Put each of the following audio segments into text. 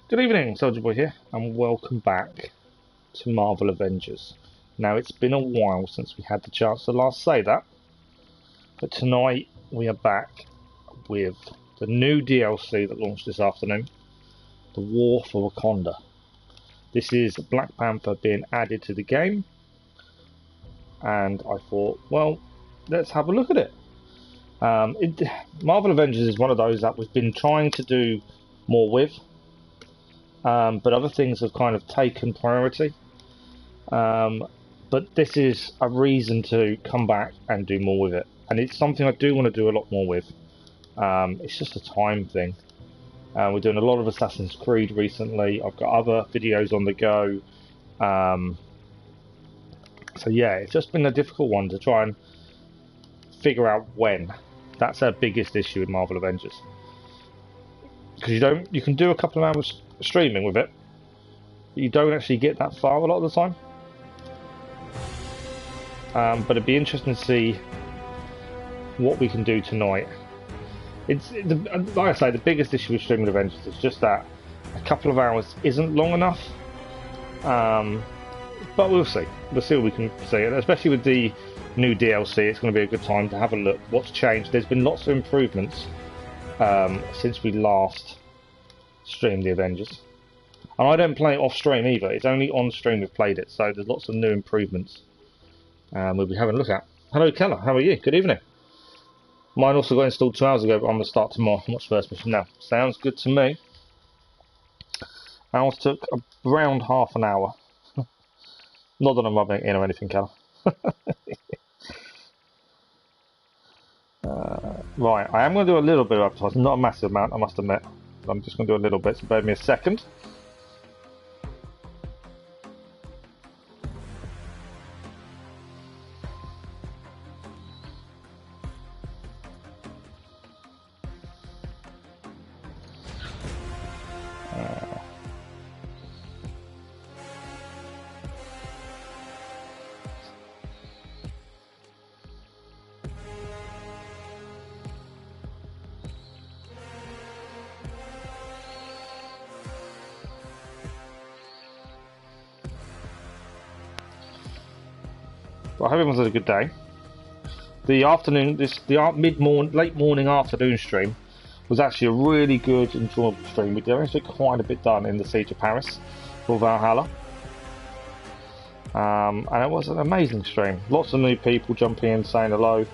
Good evening, Soldier Boy here, and welcome back to Marvel Avengers. Now, it's been a while since we had the chance to last say that, but tonight we are back with the new DLC that launched this afternoon, the War for Wakanda. This is Black Panther being added to the game, and I thought, well, let's have a look at it. Marvel Avengers is one of those that we've been trying to do more with, but other things have kind of taken priority. But this is a reason to come back and do more with it, and it's something I do want to do a lot more with. It's just a time thing. We're doing a lot of Assassin's Creed recently. I've got other videos on the go. So yeah, it's just been a difficult one to try and figure out when. That's our biggest issue with Marvel Avengers. Because you can do a couple of hours streaming with it, but you don't actually get that far a lot of the time. But it'd be interesting to see what we can do tonight. Like I say, the biggest issue with streaming Avengers is just that a couple of hours isn't long enough. But we'll see. We'll see what we can see, and especially with the new DLC, it's going to be a good time to have a look what's changed. There's been lots of improvements since we last streamed the Avengers, and I don't play it off stream either. It's only on stream we've played it, so there's lots of new improvements we'll be having a look at. Hello Keller, how are you? Good evening. Mine also got installed 2 hours ago, but I'm going to start tomorrow and watch first mission now. Sounds good to me. Ours took around half an hour. Not that I'm rubbing it in or anything, Keller. Right, I am going to do a little bit of advertising, not a massive amount, I must admit. I'm just going to do a little bit, so bear with me a second. I hope everyone's had a good day. The afternoon, late morning afternoon stream was actually a really good, enjoyable stream. We did actually quite a bit done in the Siege of Paris for Valhalla, and it was an amazing stream. Lots of new people jumping in, saying hello.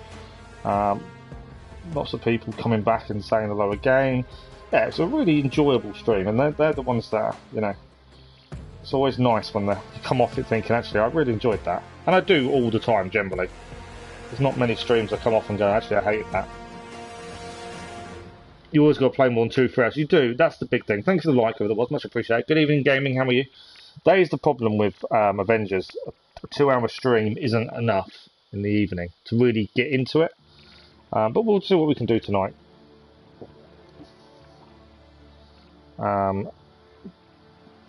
Lots of people coming back and saying hello again. Yeah, it's a really enjoyable stream, and they're the ones that, you know, it's always nice when they come off it thinking, actually, I really enjoyed that. And I do all the time, generally. There's not many streams I come off and go, actually, I hated that. You always got to play more than 2-3 hours. You do, that's the big thing. Thanks for the like, that was much appreciated. Good evening, gaming, how are you? That is the problem with Avengers. A 2-hour stream isn't enough in the evening to really get into it. But we'll see what we can do tonight.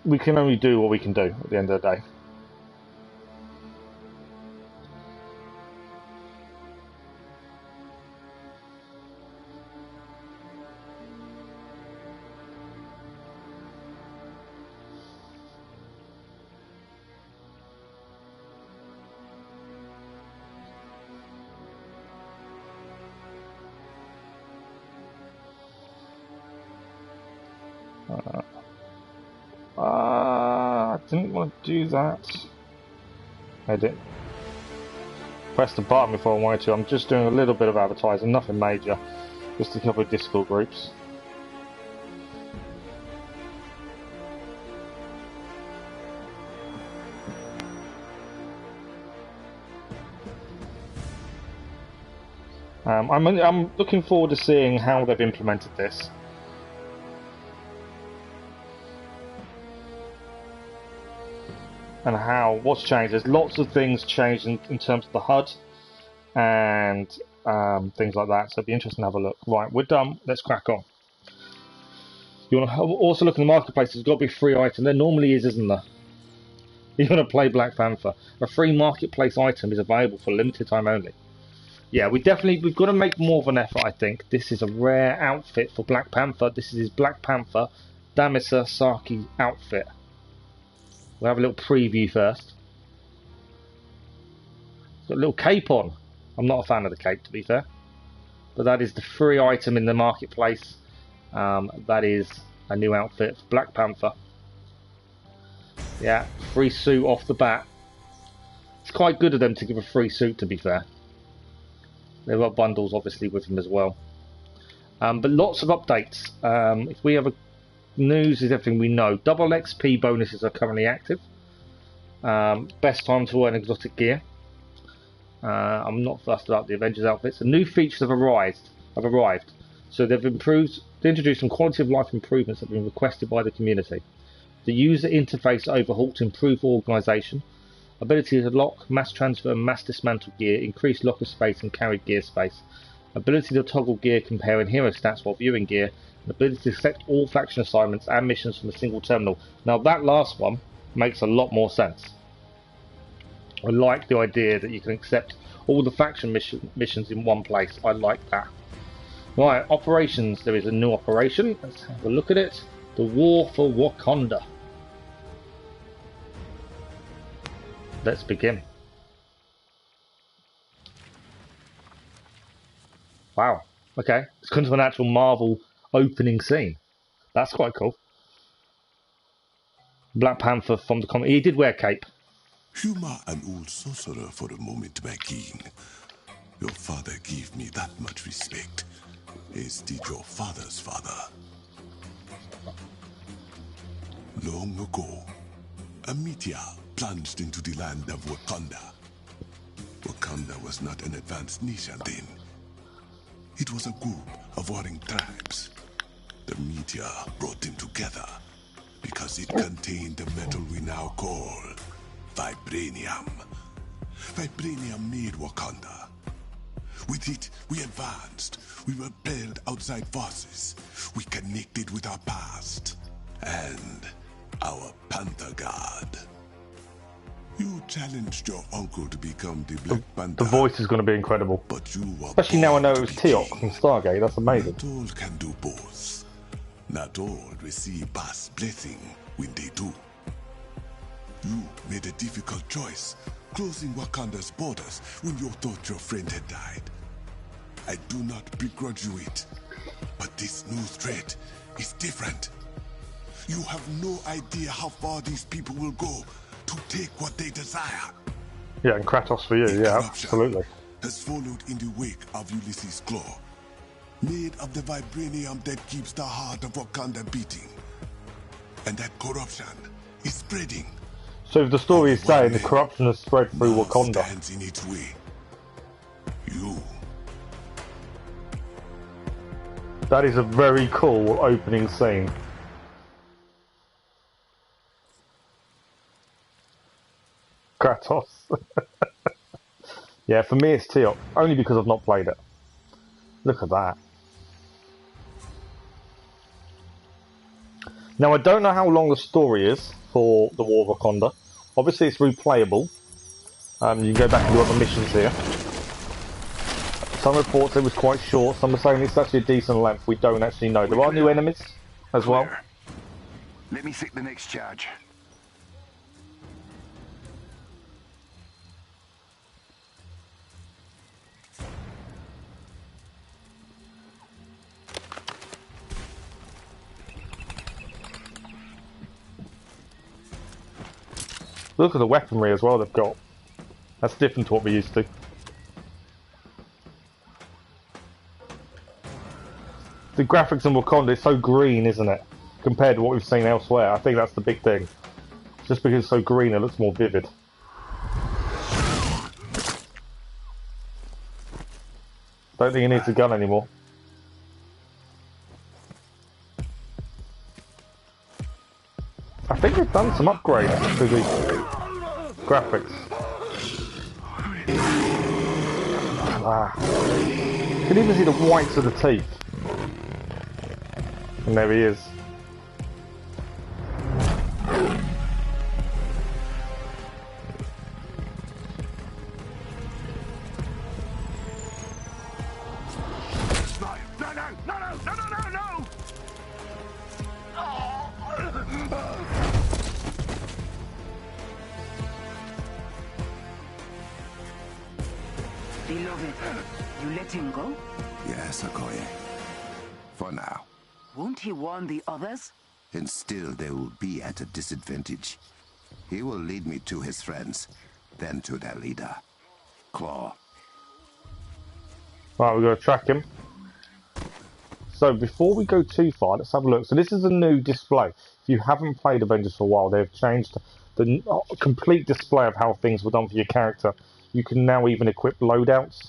We can only do what we can do at the end of the day. I didn't want to do that. I did. Press the button before I wanted to. I'm just doing a little bit of advertising, nothing major. Just a couple of Discord groups. I'm looking forward to seeing how they've implemented this. And what's changed. There's lots of things changed in terms of the HUD and things like that, so it'd be interesting to have a look. Right, we're done, let's crack on. You want to also look in the marketplace, there's got to be a free item. There normally is, isn't there? You want to play Black Panther. A free marketplace item is available for limited time only. Yeah, we've got to make more of an effort, I think. This is a rare outfit for Black Panther. This is his Black Panther Damisa Saki outfit. We'll have a little preview first. It's got a little cape on. I'm not a fan of the cape, to be fair. But that is the free item in the marketplace. That is a new outfit for Black Panther. Yeah, free suit off the bat. It's quite good of them to give a free suit, to be fair. There are bundles obviously with them as well. But lots of updates. If we have a news is everything we know. Double XP bonuses are currently active. Best time to earn exotic gear. I'm not fussed about the Avengers outfits. The new features have arrived. So they introduced some quality of life improvements that have been requested by the community. The user interface overhaul to improve organisation. Ability to lock, mass transfer and mass dismantle gear. Increase locker space and carried gear space. Ability to toggle gear comparing hero stats while viewing gear. And ability to select all faction assignments and missions from a single terminal. Now that last one makes a lot more sense. I like the idea that you can accept all the faction missions in one place. I like that. Right, operations. There is a new operation. Let's have a look at it. The War for Wakanda. Let's begin. Wow. Okay. It's come to an actual Marvel opening scene. That's quite cool. Black Panther from the comic. He did wear a cape. Humor an old sorcerer for a moment, my king. Your father gave me that much respect, as did your father's father. Long ago, a meteor plunged into the land of Wakanda. Wakanda was not an advanced nation then. It was a group of warring tribes. The meteor brought them together because it contained the metal we now call vibranium. Vibranium made Wakanda. With it, we advanced. We repelled outside forces. We connected with our past and our Panther God. You challenged your uncle to become the Black Panther. The voice is going to be incredible. But you were especially now I know it was Teok from Stargate. That's amazing. Not all can do both. Not all receive past blessing when they do. You made a difficult choice, closing Wakanda's borders when you thought your friend had died. I do not begrudge you it, but this new threat is different. You have no idea how far these people will go to take what they desire. Yeah, and Kratos for you, yeah, absolutely. Has followed in the wake of Ulysses' claw, made of the vibranium that keeps the heart of Wakanda beating. And that corruption is spreading. So if the story is saying the corruption has spread through Wakanda. Stands in its way. You. That is a very cool opening scene. Kratos. Yeah, for me it's Teok, only because I've not played it. Look at that. Now I don't know how long the story is for the War of Wakanda. Obviously it's replayable. You can go back and do other missions here. Some reports it was quite short, some are saying it's actually a decent length. We don't actually know. There are new enemies as well. Let me take the next charge. Look at the weaponry as well they've got. That's different to what we're used to. The graphics in Wakanda is so green, isn't it? Compared to what we've seen elsewhere. I think that's the big thing. Just because it's so green, it looks more vivid. Don't think he needs a gun anymore. I think they've done some upgrades to the graphics. Wow. You can even see the whites of the teeth. And there he is. No! Beloved, you let him go? Yes, Okoye. For now. Won't he warn the others? And still they will be at a disadvantage. He will lead me to his friends, then to their leader, Claw. Right, we're going to track him. So before we go too far, let's have a look. So this is a new display. If you haven't played Avengers for a while, they've changed the complete display of how things were done for your character. You can now even equip loadouts.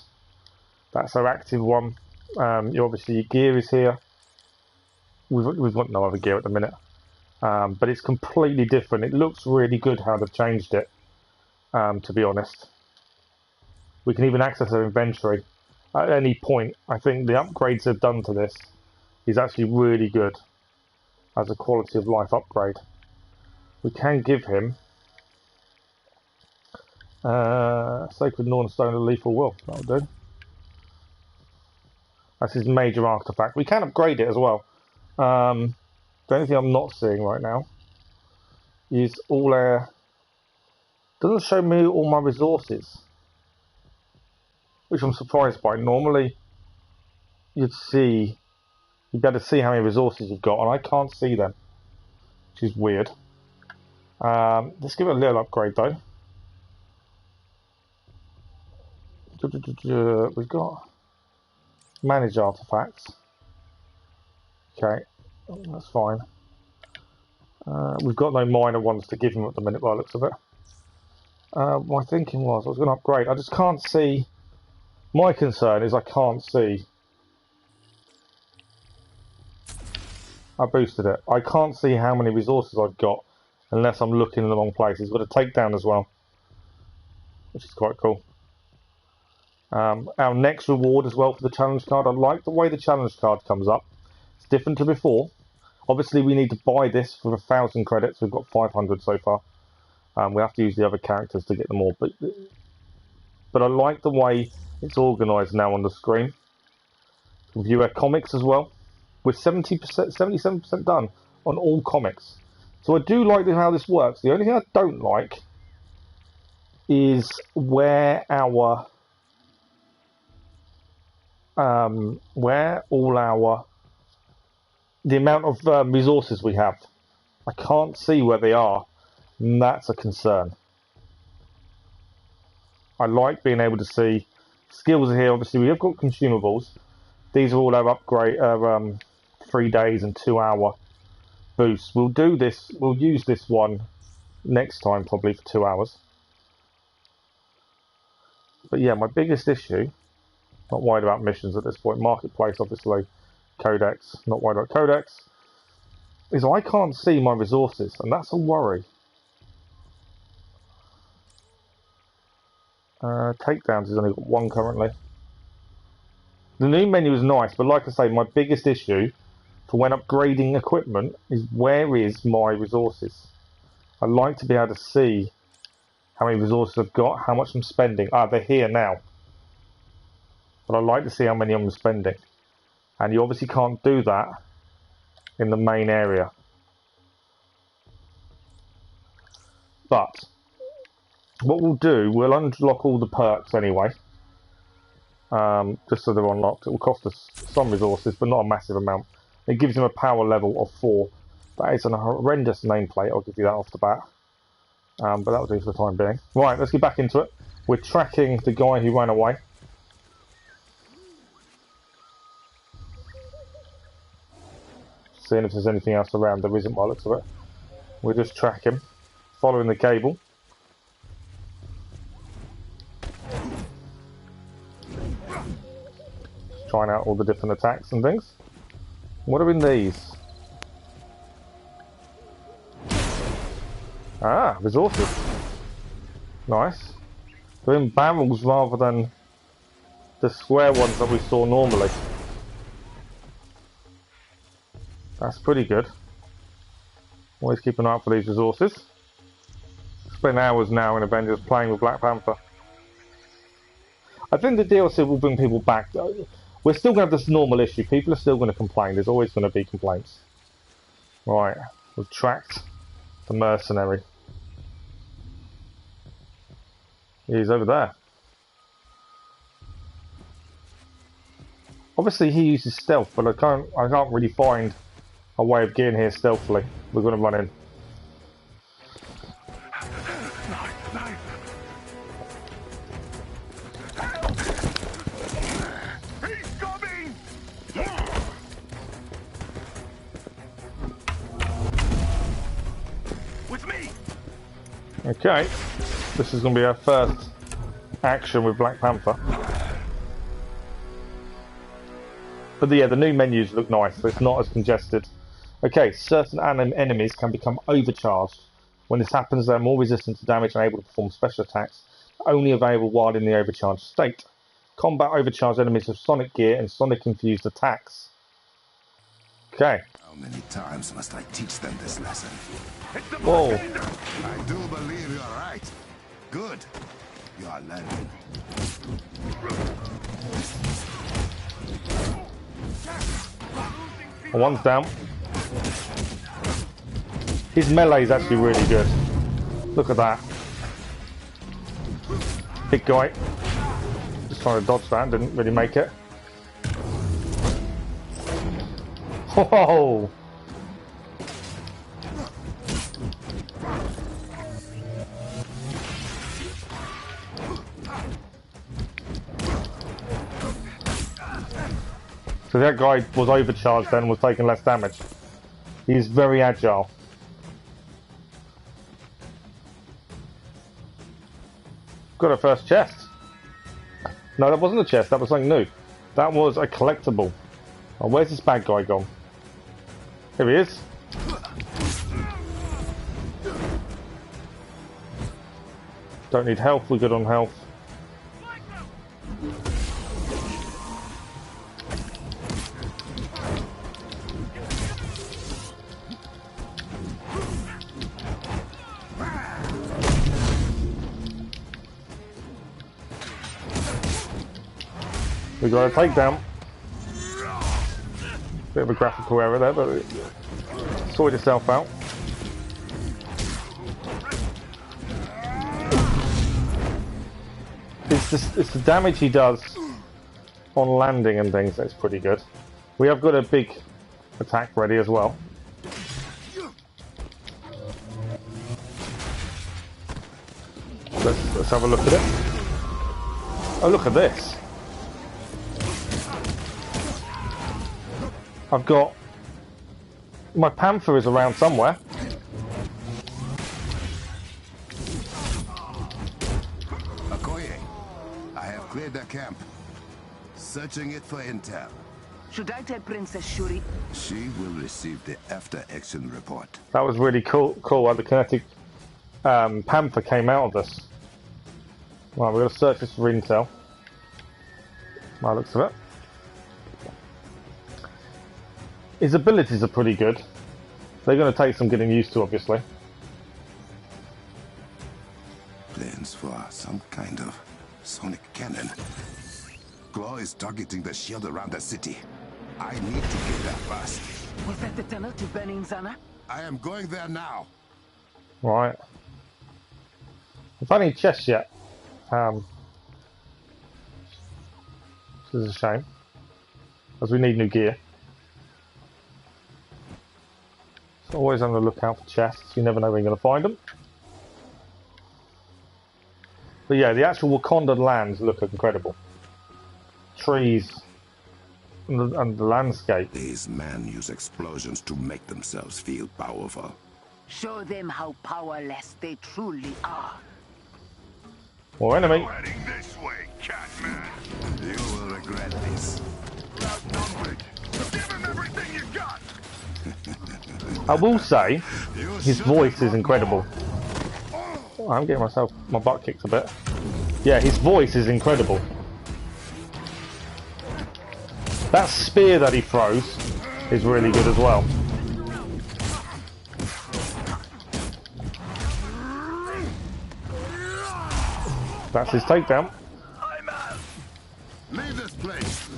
That's our active one. Obviously your gear is here. We've got no other gear at the minute. But it's completely different. It looks really good how they've changed it, to be honest. We can even access our inventory at any point. I think the upgrades they've done to this is actually really good as a quality of life upgrade. We can give him Sacred Nornstone and Lethal Will. That'll do. That's his major artifact. We can upgrade it as well. The only thing I'm not seeing right now is all our... Doesn't show me all my resources, which I'm surprised by. Normally you'd better see how many resources you've got, and I can't see them, which is weird. Let's give it a little upgrade though. We've got manage artifacts. Okay, that's fine. We've got no minor ones to give him at the minute by the looks of it. My thinking was I was going to upgrade. I just can't see. My concern is I can't see. I boosted it. I can't see how many resources I've got unless I'm looking in the wrong place. It's got a takedown as well, which is quite cool. Our next reward as well for the challenge card. I like the way the challenge card comes up. It's different to before. Obviously we need to buy this for 1,000 credits. We've got 500 so far. We have to use the other characters to get them all. But I like the way it's organised now on the screen. We view our comics as well. We're 70%, 77% done on all comics. So I do like how this works. The only thing I don't like is where our the amount of resources we have. I can't see where they are, and that's a concern. I like being able to see skills are here. Obviously, we have got consumables. These are all our upgrade, 3 days and 2 hour boosts. We'll do this. We'll use this one next time, probably for 2 hours. But yeah, my biggest issue. Not worried about missions at this point. Marketplace, obviously. Codex. Not worried about Codex. Is I can't see my resources, and that's a worry. Takedowns has only got 1 currently. The new menu is nice, but like I say, my biggest issue for when upgrading equipment is where is my resources. I like to be able to see how many resources I've got, how much I'm spending. They're here now. But I like to see how many I'm spending. And you obviously can't do that in the main area. But what we'll do, we'll unlock all the perks anyway. Just so they're unlocked. It will cost us some resources, but not a massive amount. It gives him a power level of 4. That is a horrendous nameplate, I'll give you that off the bat. But that'll do for the time being. Right, let's get back into it. We're tracking the guy who ran away. Seeing if there's anything else around. There isn't by the looks of it. We'll just track him, following the cable. Trying out all the different attacks and things. What are in these? Resources. Nice. They're in barrels rather than the square ones that we saw normally. That's pretty good. Always keep an eye out for these resources. Spend hours now in Avengers playing with Black Panther. I think the DLC will bring people back. We're still going to have this normal issue. People are still going to complain. There's always going to be complaints. Right, we've tracked the mercenary. He's over there. Obviously he uses stealth, but I can't really find a way of getting here stealthily. We're going to run in. He's coming! With me! Okay, this is going to be our first action with Black Panther. But yeah, the new menus look nice, so it's not as congested. Okay, certain enemies can become overcharged. When this happens, they're more resistant to damage and able to perform special attacks, only available while in the overcharged state. Combat overcharged enemies with sonic gear and sonic-infused attacks. Okay. How many times must I teach them this lesson? Whoa. I do believe you're right. Good. You are learning. One's down. His melee is actually really good. Look at that. Big guy. Just trying to dodge that, didn't really make it. Whoa! So that guy was overcharged then, was taking less damage. He's very agile. Got a first chest. No, that wasn't a chest, that was something new. That was a collectible. Oh, where's this bad guy gone? Here he is. Don't need health, we're good on health. We got a takedown. Bit of a graphical error there, but sort yourself out. It's the damage he does on landing and things that's pretty good. We have got a big attack ready as well. Let's have a look at it. Oh, look at this. I've got... My Panther is around somewhere. Okoye, I have cleared the camp. Searching it for intel. Should I tell Princess Shuri? She will receive the after-action report. That was really cool how the kinetic Panther came out of this. Right, we're going to search this for intel. By the looks of it. His abilities are pretty good. They're going to take some getting used to, obviously. Plans for some kind of sonic cannon. Claw is targeting the shield around the city. I need to get there fast. Was that the tunnel to Burning Zana? I am going there now. Right. I've not any chests yet. This is a shame. As we need new gear. So always on the lookout for chests. You never know when you're going to find them. But yeah, the actual Wakanda lands look incredible. Trees and the landscape. These men use explosions to make themselves feel powerful. Show them how powerless they truly are. More enemy. Heading this way, Catman. You will regret this. Outnumbered. Give him everything you got. I will say, his voice is incredible. Oh, I'm getting my butt kicked a bit. Yeah, his voice is incredible. That spear that he throws is really good as well. That's his takedown. I'm out. Leave this place.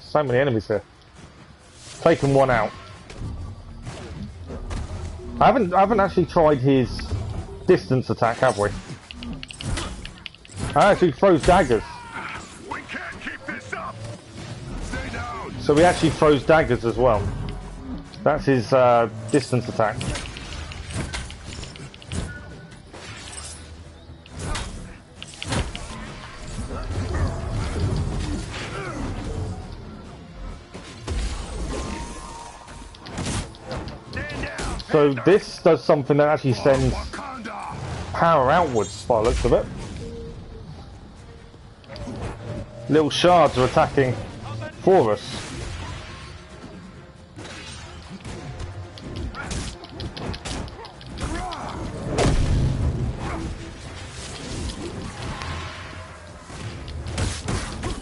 So many enemies here. Taking one out. I haven't actually tried his distance attack, have we? I actually throws daggers. We can't keep this up. Stay down. So he actually throws daggers as well. That's his distance attack. So this does something that actually sends power outwards by the looks of it. Little shards are attacking for us.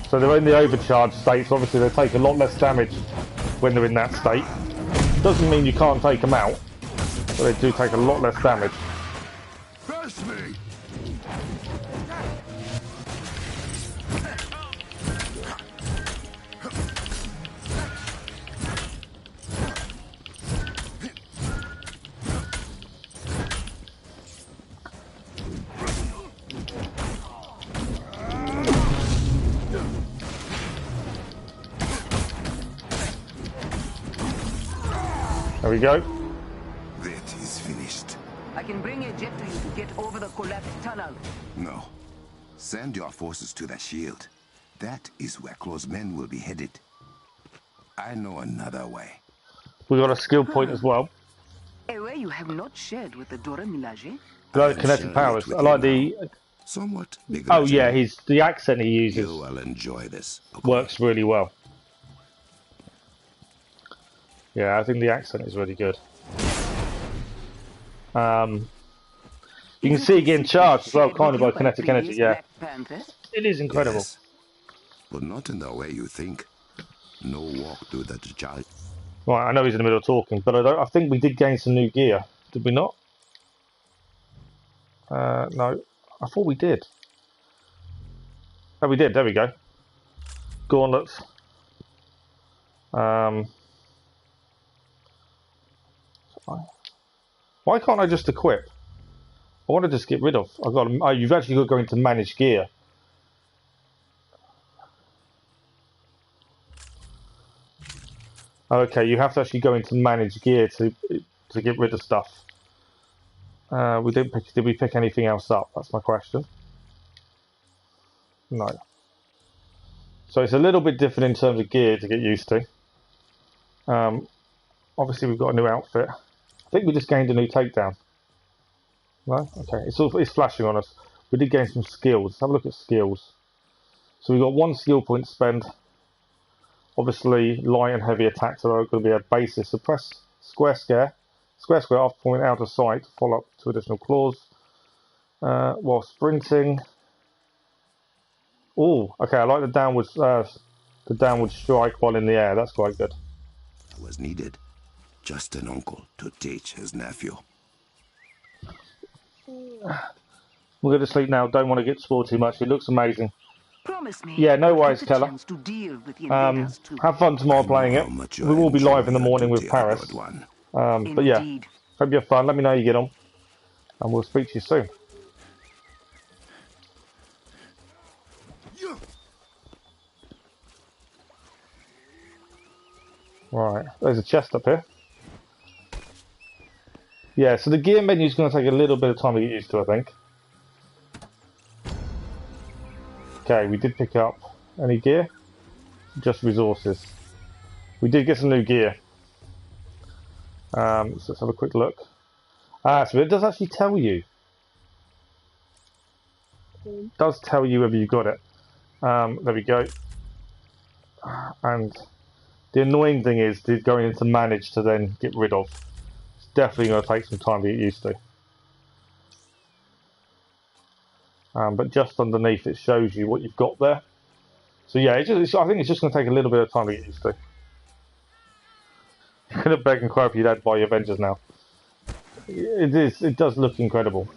So they're in the overcharge state, so obviously they take a lot less damage when they're in that state. Doesn't mean you can't take them out, but they do take a lot less damage. Press me. There we go. That is finished. I can bring a jet to you to get over the collapsed tunnel. No. Send your forces to the shield. That is where close men will be headed. I know another way. We got a skill point as well. A way you have not shared with the Dora Milaje? I like kinetic powers. I like the. Somewhat bigger. Oh yeah, the accent he uses You will enjoy this. works really well. Yeah, I think the accent is really good. You can see it getting charged as well, kind of by kinetic energy. Yeah, it is incredible. Yes, but not in the way you think. No walk through the charge. Right, I know he's in the middle of talking, but I think we did gain some new gear. Did we not? No, I thought we did. Oh, we did. There we go. Gauntlets. Why can't I just equip? I want to just get rid of. I've got. Oh, you've actually got to go into manage gear. Okay, you have to actually go into manage gear to get rid of stuff. We didn't pick. Did we pick anything else up? That's my question. No. So it's a little bit different in terms of gear to get used to. Obviously we've got a new outfit. I think we just gained a new takedown. No? Okay, it's flashing on us. We did gain some skills. Let's have a look at skills. So we've got one skill point to spend. Obviously, light and heavy attacks are going to be a basis. Suppress square after point out of sight to follow up to additional claws. While sprinting. Oh, okay, I like the downward strike while in the air. That's quite good. Was needed. Just an uncle to teach his nephew. We're going to sleep now. Don't want to get spoiled too much. It looks amazing. Promise me. Yeah, no worries, Keller. To deal with the invaders too. Have fun tomorrow playing it. We will be live in the morning with Paris. But yeah, hope you have fun. Let me know how you get on. And we'll speak to you soon. Right, there's a chest up here. Yeah, so the gear menu is going to take a little bit of time to get used to, I think. Okay, we did pick up any gear. Just resources. We did get some new gear. So let's have a quick look. So it does actually tell you. It does tell you whether you got it. There we go. And the annoying thing is going into manage to then get rid of. It's definitely going to take some time to get used to. But just underneath it shows you what you've got there. So yeah, I think it's just going to take a little bit of time to get used to. You're going to beg and cry for your dad buy your Avengers now. It does look incredible.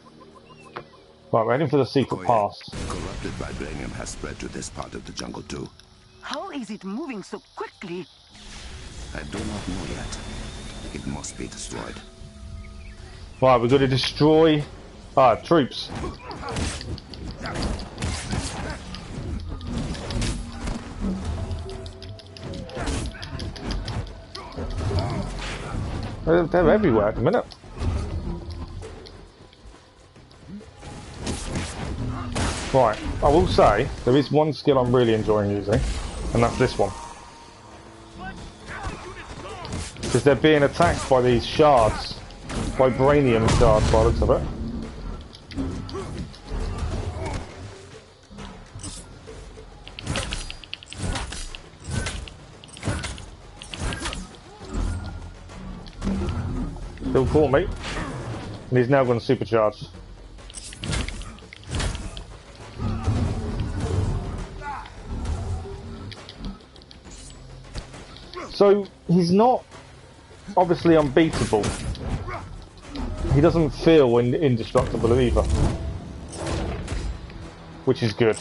Right, we're heading for the secret pass. Corrupted vibranium has spread to this part of the jungle too. How is it moving so quickly? I do not know yet. It must be destroyed. Right, we've got to destroy troops. They're everywhere at the minute. Right, I will say there is one skill I'm really enjoying using, and that's this one. Because they're being attacked by these shards, vibranium shards by the looks of it. Still caught me, and he's now going to supercharge. So he's not obviously unbeatable. He doesn't feel indestructible either, which is good.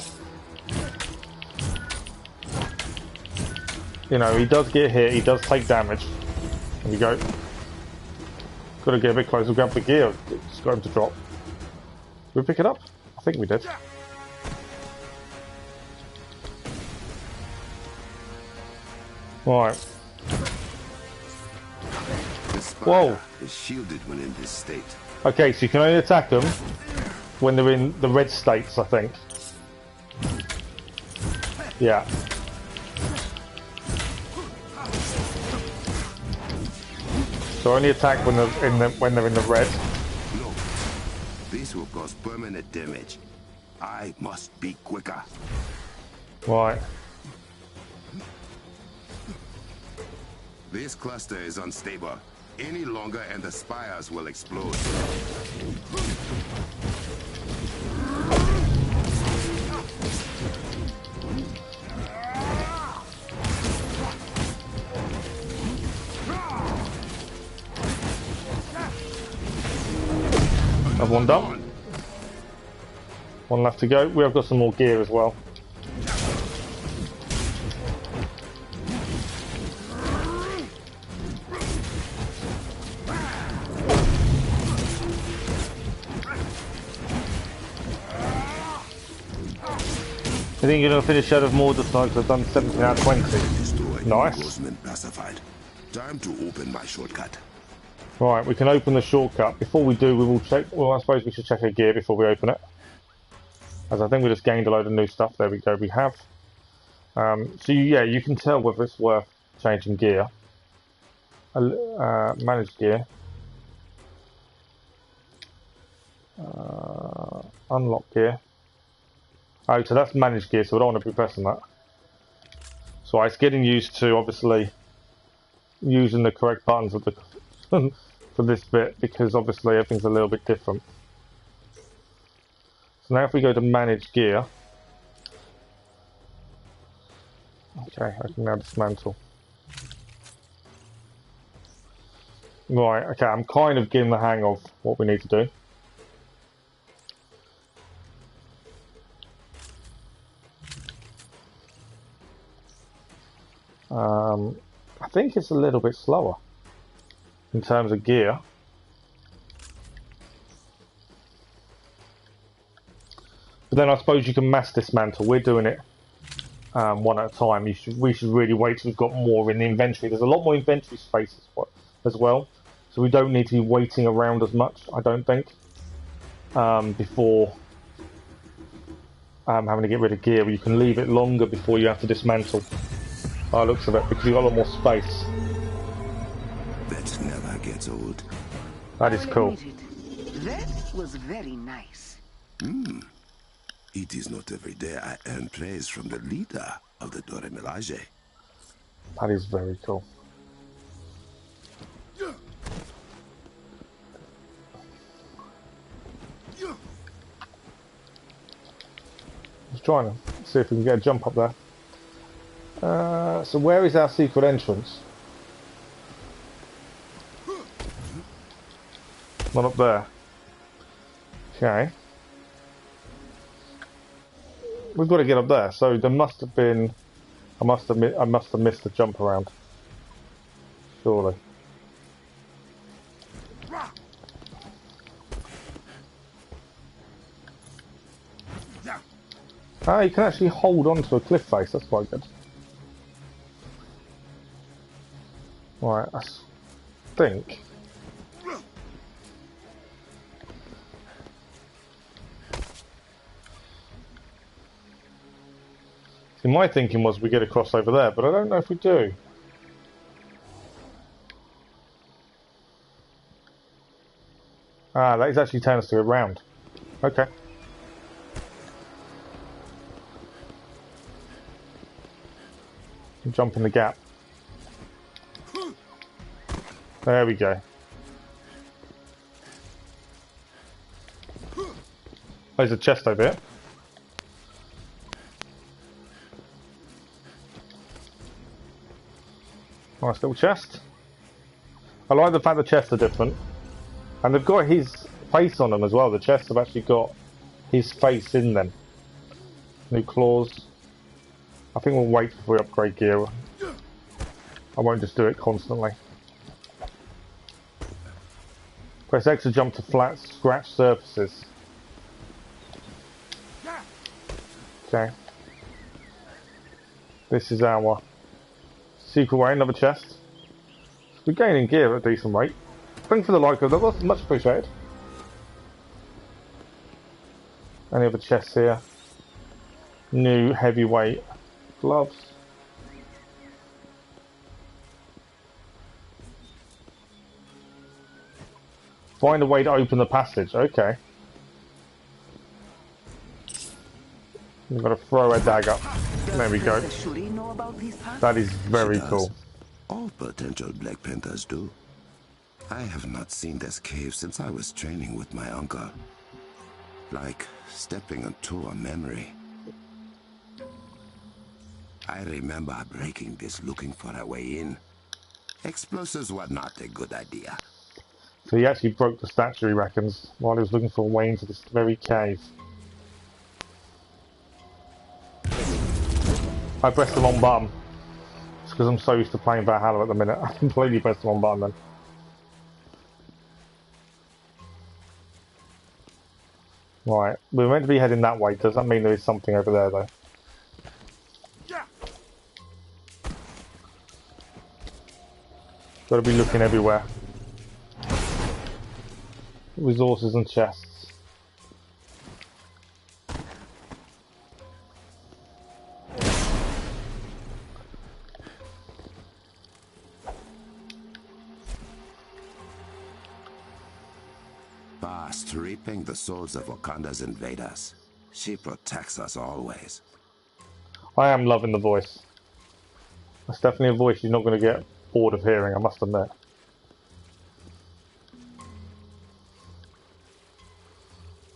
You know, he does get hit, he does take damage. There we go. Got to get a bit closer, grab the gear, just got him to drop. Did we pick it up? I think we did. Right. Whoa. Is shielded when in this state. Okay, so you can only attack them when they're in the red states, I think. Yeah. So only attack when they're in the red. No, this will cause permanent damage. I must be quicker. Right. This cluster is unstable. Any longer and the spires will explode. Have one done. One left to go. We have got some more gear as well. I think you're going to finish out of Mordor tonight because I've done 17 out of 20. Nice. Pacified. Time to open my shortcut. Right, we can open the shortcut. Before we do, we will check. Well, I suppose we should check our gear before we open it. As I think we just gained a load of new stuff. There we go, we have. So yeah, you can tell whether it's worth changing gear. Manage gear. Unlock gear. Oh, so that's managed gear, so I don't want to be pressing that. So it's getting used to, obviously, using the correct buttons of the for this bit, because obviously everything's a little bit different. So now if we go to manage gear, okay, I can now dismantle. Right, okay, I'm kind of getting the hang of what we need to do. I think it's a little bit slower in terms of gear. But then I suppose you can mass dismantle. We're doing it one at a time. We should really wait till we've got more in the inventory. There's a lot more inventory space as well, so we don't need to be waiting around as much, I don't think, before having to get rid of gear. You can leave it longer before you have to dismantle. By the looks of it, because you've got a lot more space. That never gets old. That is cool. That was very nice. It is not every day I earn praise from the leader of the Dora Milaje. That is very cool. Just trying to see if we can get a jump up there. So where is our secret entrance? Not up there. Okay. We've got to get up there. So there must have been. I must have missed the jump around. Surely. Ah, you can actually hold on to a cliff face, that's quite good. Right, I think. See, my thinking was we get across over there, but I don't know if we do. Ah, that is actually telling us to go round. Okay. Jump in the gap. There we go. There's a chest over here. Nice little chest. I like the fact the chests are different. And they've got his face on them as well. The chests have actually got his face in them. New claws. I think we'll wait before we upgrade gear. I won't just do it constantly. Press X to jump to flat, scratch surfaces. Okay. This is our secret way, another chest. We're gaining gear at a decent rate. Thanks for the like of that, was much appreciated. Any other chests here? New heavyweight gloves. Find a way to open the passage, okay. We've got to throw a dagger. There we go. That is very cool. All potential Black Panthers do. I have not seen this cave since I was training with my uncle. Like stepping into a memory. I remember breaking this looking for a way in. Explosives were not a good idea. So he actually broke the statue, he reckons, while he was looking for a way into this very cave. I pressed the wrong button. It's because I'm so used to playing Valhalla at the minute. I completely pressed the wrong button then. Right, we're meant to be heading that way. Does that mean there is something over there though? Got to be looking everywhere. Resources and chests. Past reaping the souls of Wakanda's invaders. She protects us always. I am loving the voice. That's definitely a voice you're not going to get bored of hearing, I must admit.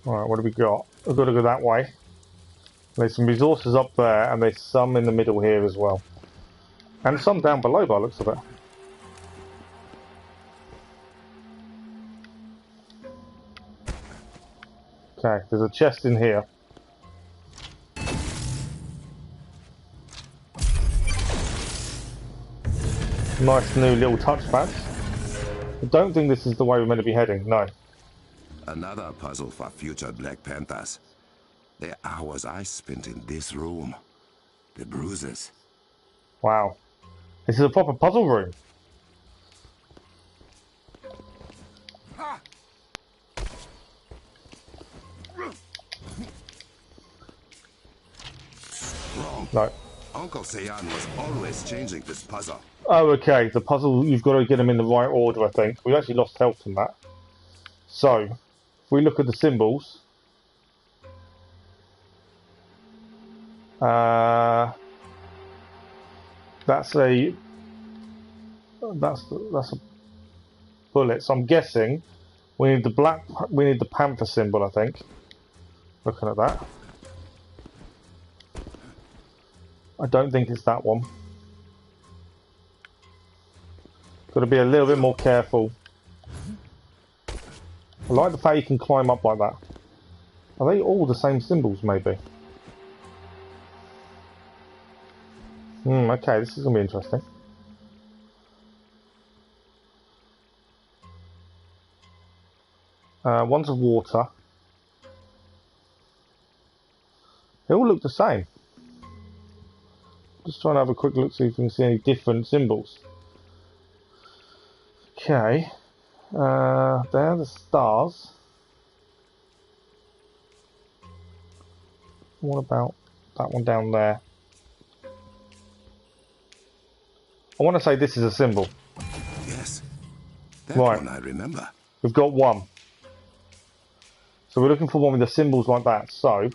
Alright, what do we got? We've got to go that way. There's some resources up there, and there's some in the middle here as well. And some down below by the looks of it. Okay, there's a chest in here. Nice new little touchpads. I don't think this is the way we're meant to be heading, no. Another puzzle for future Black Panthers. The hours I spent in this room. The bruises. Wow. This is a proper puzzle room. Wrong. No. Uncle Sayan was always changing this puzzle. Oh, okay. The puzzle, you've got to get them in the right order, I think. We actually lost health from that. So, if we look at the symbols... that's a bullet. So I'm guessing we need the panther symbol, I think. Looking at that. I don't think it's that one. Got to be a little bit more careful. I like the fact you can climb up like that. Are they all the same symbols, maybe? Okay, this is going to be interesting. One's of water. They all look the same. Just trying to have a quick look, see if we can see any different symbols. Okay. There are the stars. What about that one down there? I want to say this is a symbol. Yes. That Right. one I remember. We've got one. So we're looking for one with the symbols like that. So,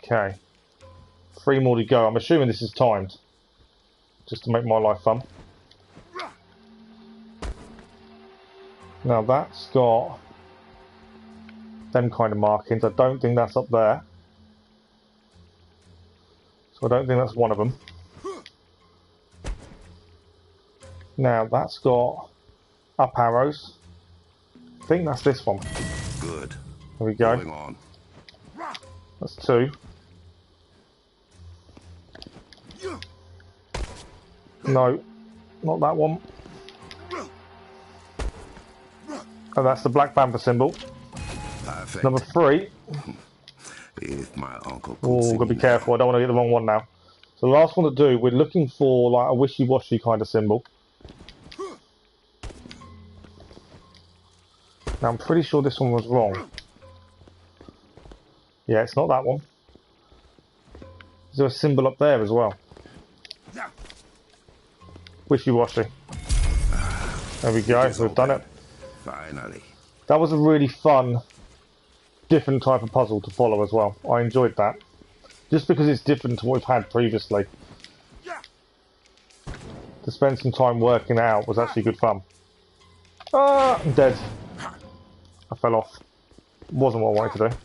okay. 3 more to go. I'm assuming this is timed. Just to make my life fun. Now that's got them kind of markings. I don't think that's up there. So I don't think that's one of them. Now that's got up arrows. I think that's this one. Good. There we go. Going on. That's 2. No, not that one. Oh, that's the Black Panther symbol. Perfect. Number 3. If my uncle could Oh, see gotta be me careful. I don't want to get the wrong one now. So the last one to do, we're looking for like a wishy-washy kind of symbol. Now I'm pretty sure this one was wrong. Yeah, it's not that one. Is there a symbol up there as well? Wishy-washy. There we go, we've done it. Finally. That was a really fun, different type of puzzle to follow as well. I enjoyed that. Just because it's different to what we've had previously. To spend some time working out was actually good fun. Ah, I'm dead. I fell off. Wasn't what I wanted to do.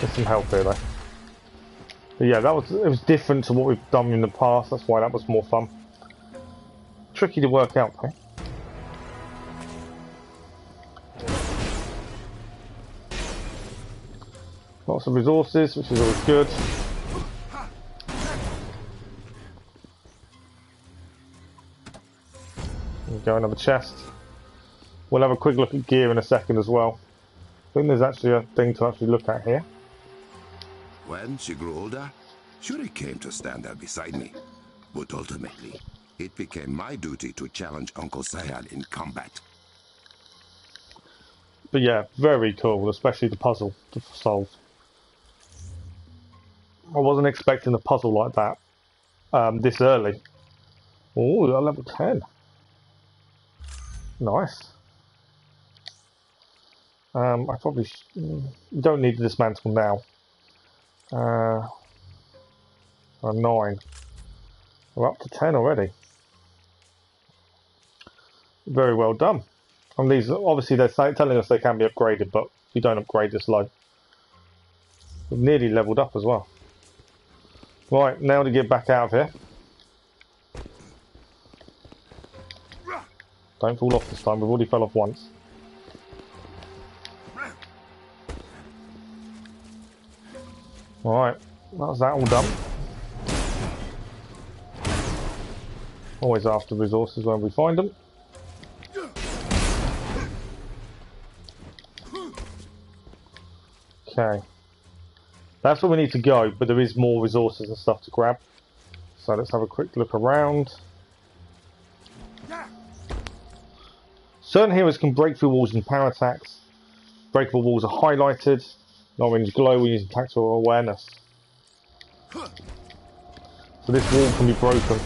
Get some help here though. But yeah, it was different to what we've done in the past. That's why that was more fun. Tricky to work out though. Lots of resources, which is always good. There we go, another chest. We'll have a quick look at gear in a second as well. I think there's actually a thing to actually look at here. When she grew older, Shuri came to stand there beside me. But ultimately, it became my duty to challenge Uncle Sayad in combat. But yeah, very cool, especially the puzzle to solve. I wasn't expecting a puzzle like that this early. Oh, we got level 10. Nice. I probably don't need to dismantle now. 9. We're up to 10 already. Very well done. And these, obviously, they're telling us they can be upgraded, but you don't upgrade this low. We've nearly leveled up as well. Right, now to get back out of here. Don't fall off this time, we've already fell off once. Alright, that's that all done. Always after resources when we find them. Okay. That's where we need to go, but there is more resources and stuff to grab. So let's have a quick look around. Certain heroes can break through walls in power attacks. Breakable walls are highlighted. An orange glow when using tactical awareness. So this wall can be broken.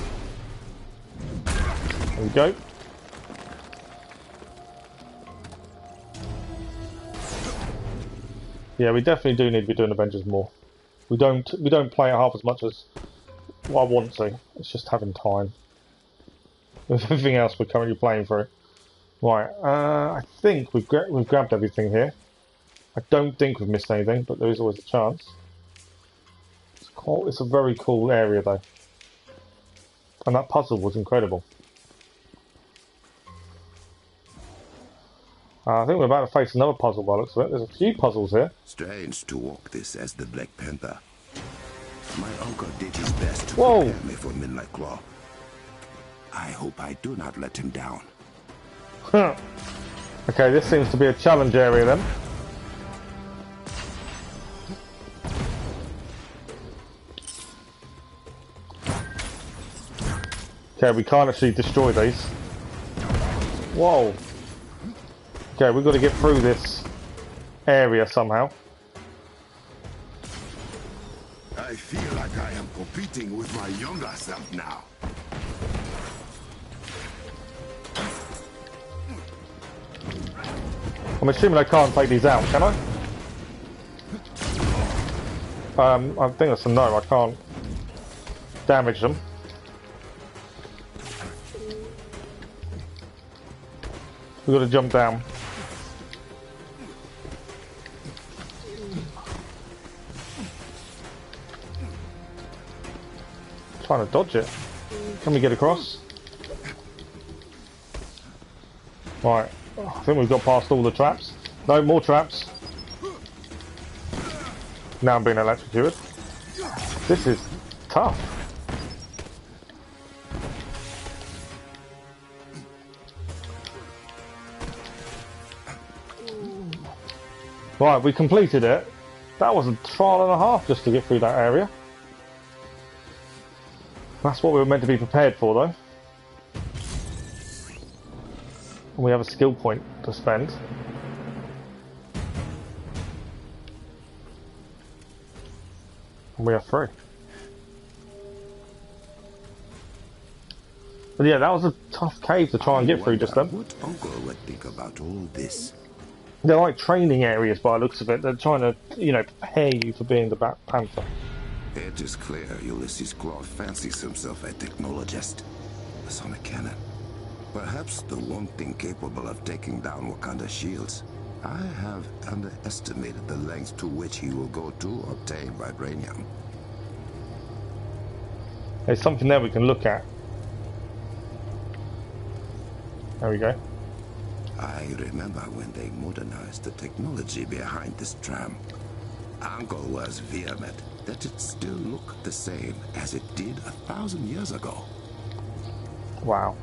There we go. Yeah, we definitely do need to be doing Avengers more. We don't play it half as much as I want to. It's just having time. With everything else we're currently playing through. Right, I think we've grabbed everything here. I don't think we've missed anything, but there is always a chance. It's a very cool area though. And that puzzle was incredible. I think we're about to face another puzzle by the looks of it. There's a few puzzles here. Strange to walk this as the Black Panther. My uncle did his best to Whoa. prepare me for Midnight Claw. I hope I do not let him down. Okay, this seems to be a challenge area then. Okay, we can't actually destroy these. Whoa. Okay, we've got to get through this area somehow. I feel like I am competing with my younger self now. I'm assuming I can't take these out, can I? I think that's a no, I can't damage them. We've got to jump down. Trying to dodge it. Can we get across? Right. I think we've got past all the traps. No, more traps. Now I'm being electrocuted. This is tough. Right, we completed it. That was a trial and a half just to get through that area. That's what we were meant to be prepared for, though. And we have a skill point to spend. And we are free. But yeah, that was a tough cave to try and get through just then. What Uncle would think about all this. They're like training areas by the looks of it. They're trying to, you know, prepare you for being the Black Panther. It is clear Ulysses Claw fancies himself a technologist. A sonic cannon. Perhaps the one thing capable of taking down Wakanda's shields. I have underestimated the lengths to which he will go to obtain vibranium. There's something there we can look at. There we go. I remember when they modernized the technology behind this tram. Uncle was vehement that it still looked the same as it did 1,000 years ago. Wow.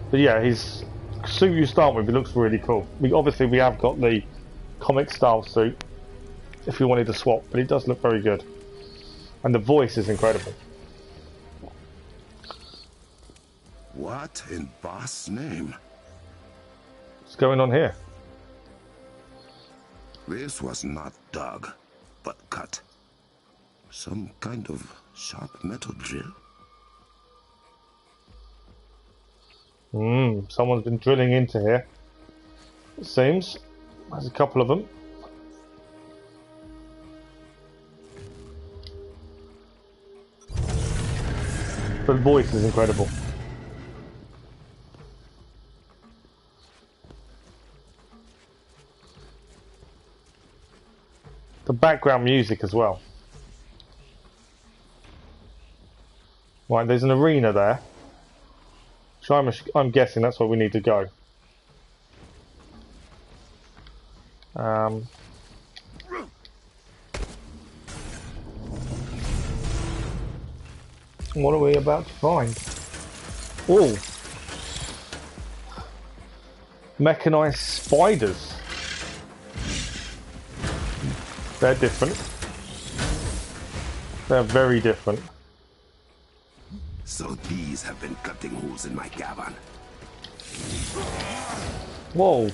But yeah, his suit you start with, it looks really cool. Obviously we have got the comic style suit if you wanted to swap, but it does look very good. And the voice is incredible. What in Boss' name? What's going on here? This was not dug, but cut. Some kind of sharp metal drill. Someone's been drilling into here. It seems. There's a couple of them. The voice is incredible. The background music as well. Right, there's an arena there. So I'm guessing that's where we need to go. What are we about to find? Oh! Mechanized spiders. They're different. They're very different. So these have been cutting holes in my cavern. Whoa.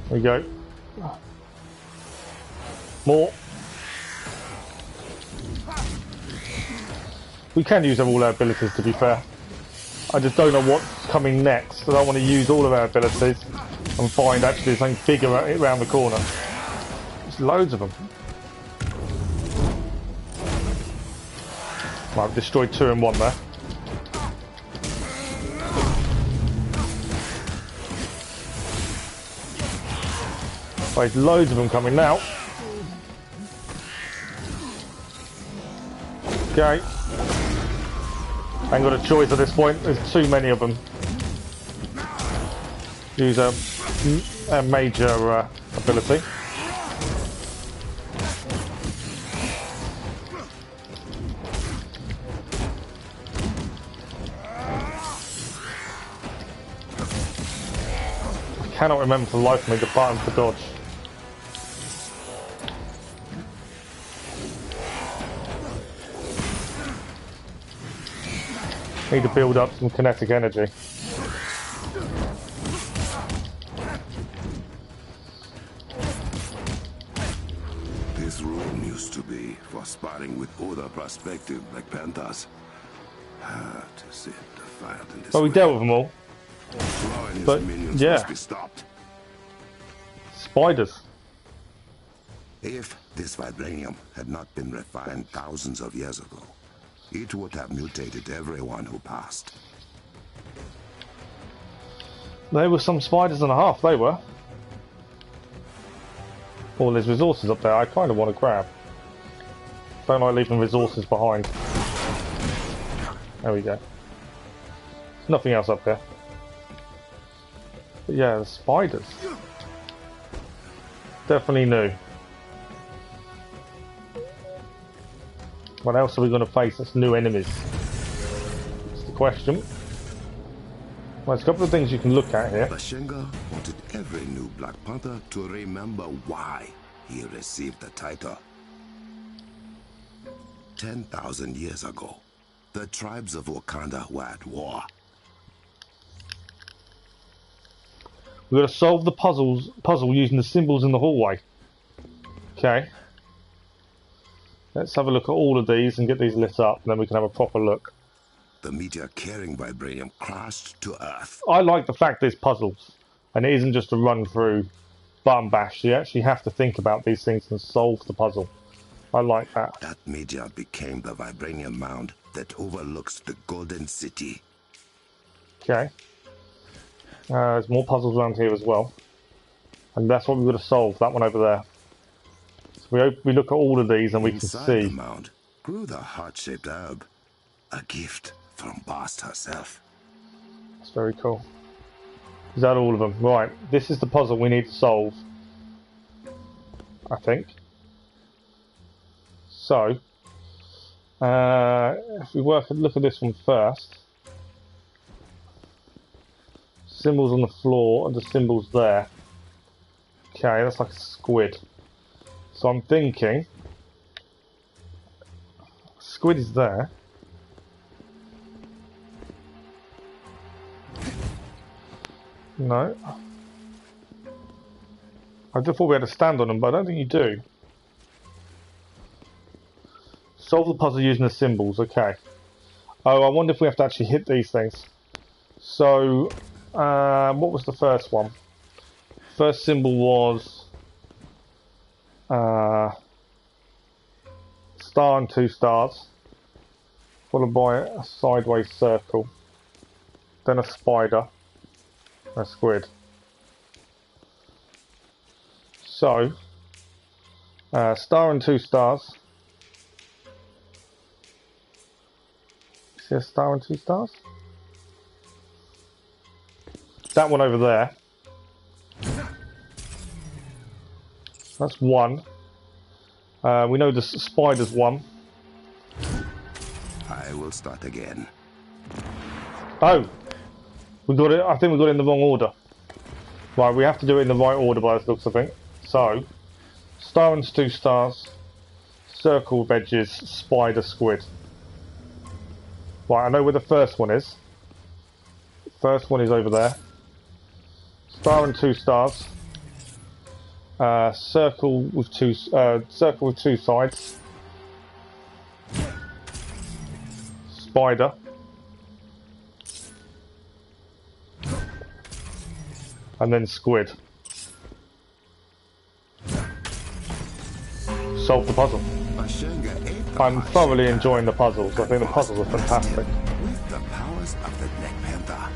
There we go. More. We can use all our abilities, to be fair. I just don't know what's coming next. I don't want to use all of our abilities and find actually something bigger around the corner. There's loads of them. Right, I've destroyed 2 in 1 there. There's loads of them coming now. Okay. Ain't got a choice at this point. There's too many of them. Use a major ability. I cannot remember for the life of me the button for dodge. Need to build up some kinetic energy. This room used to be for sparring with other prospective Black Panthers. To sit defiant in this Well, we way. dealt with them all. Flaw in his But, minions yeah. must be stopped. Spiders. If this vibranium had not been refined thousands of years ago, it would have mutated everyone who passed. There were some spiders and a half, they were. Oh, there's resources up there I kind of want to grab. Don't like leaving resources behind. There we go. There's nothing else up there. But yeah, the spiders. Definitely new. What else are we going to face as new enemies? That's the question. Well, there's a couple of things you can look at here. Bashenga wanted every new Black Panther to remember why he received the title. 10,000 years ago, the tribes of Wakanda were at war. We've got to solve the puzzle using the symbols in the hallway. Okay. Let's have a look at all of these and get these lit up, and then we can have a proper look. The meteor carrying vibranium crashed to Earth. I like the fact there's puzzles, and it isn't just a run through button bash. You actually have to think about these things and solve the puzzle. I like that. That meteor became the vibranium mound that overlooks the Golden City. Okay. There's more puzzles around here as well. And that's what we've got to solve, that one over there. So we look at all of these and we Inside can the see. mound grew the heart-shaped herb, a gift from Bast herself. It's very cool. Is that all of them? Right, this is the puzzle we need to solve. I think. So, if we look at this one first. Symbols on the floor and the symbols there. Okay, that's like a squid. So I'm thinking squid is there. No. I just thought we had to stand on them, but I don't think you do. Solve the puzzle using the symbols, okay. Oh, I wonder if we have to actually hit these things. So, what was the first one? First symbol was star and 2 stars, followed by a sideways circle, then a spider, a squid. So, star and 2 stars. See a star and 2 stars? That one over there. That's one. We know the spider's one. I will start again. Oh! We got it. I think we got it in the wrong order. Right, we have to do it in the right order by the looks, I think. So, star and 2 stars, circle of edges, spider, squid. Right, I know where the first one is. First one is over there. Star and 2 stars. Circle with two sides. Spider. And then squid. Solve the puzzle. I'm thoroughly enjoying the puzzles. I think the puzzles are fantastic. With the powers of the Black Panther.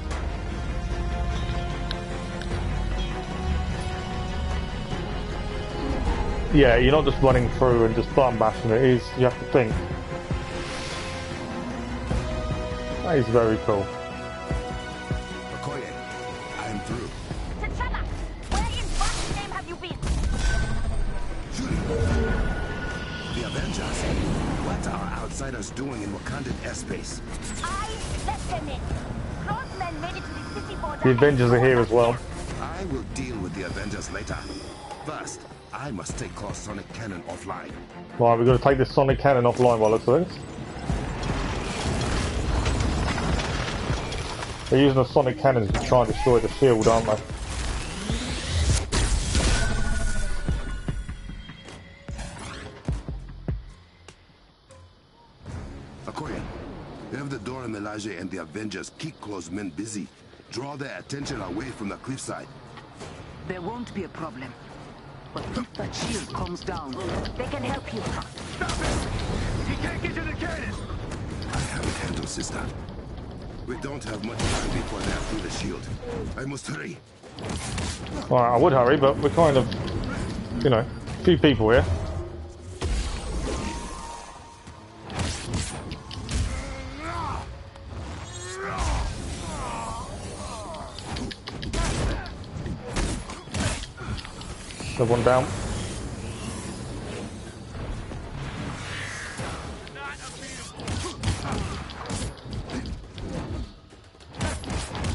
Yeah, you're not just running through and just button bashing it. You have to think. That is very cool. Okoye, I am through. T'Challa, where in God's name have you been? The Avengers. What are outsiders doing in Wakandan airspace? I let them in. Crossmen made it to the city border. The Avengers are here as well. I will deal with the Avengers later. First, I must take Claw's sonic cannon offline. Right, we're going to take this sonic cannon offline while it's doing. They're using a sonic cannon to try and destroy the shield, aren't they? Okoye, have the Dora Milaje and the Avengers keep Claw's men busy. Draw their attention away from the cliffside. There won't be a problem. But if that shield comes down, they can help you. Stop it! He can't get to the cannon! I have it handled, sister. We don't have much time before they're through the shield. I must hurry. Right, I would hurry, but we're kind of, you know, a few people here. Another one down.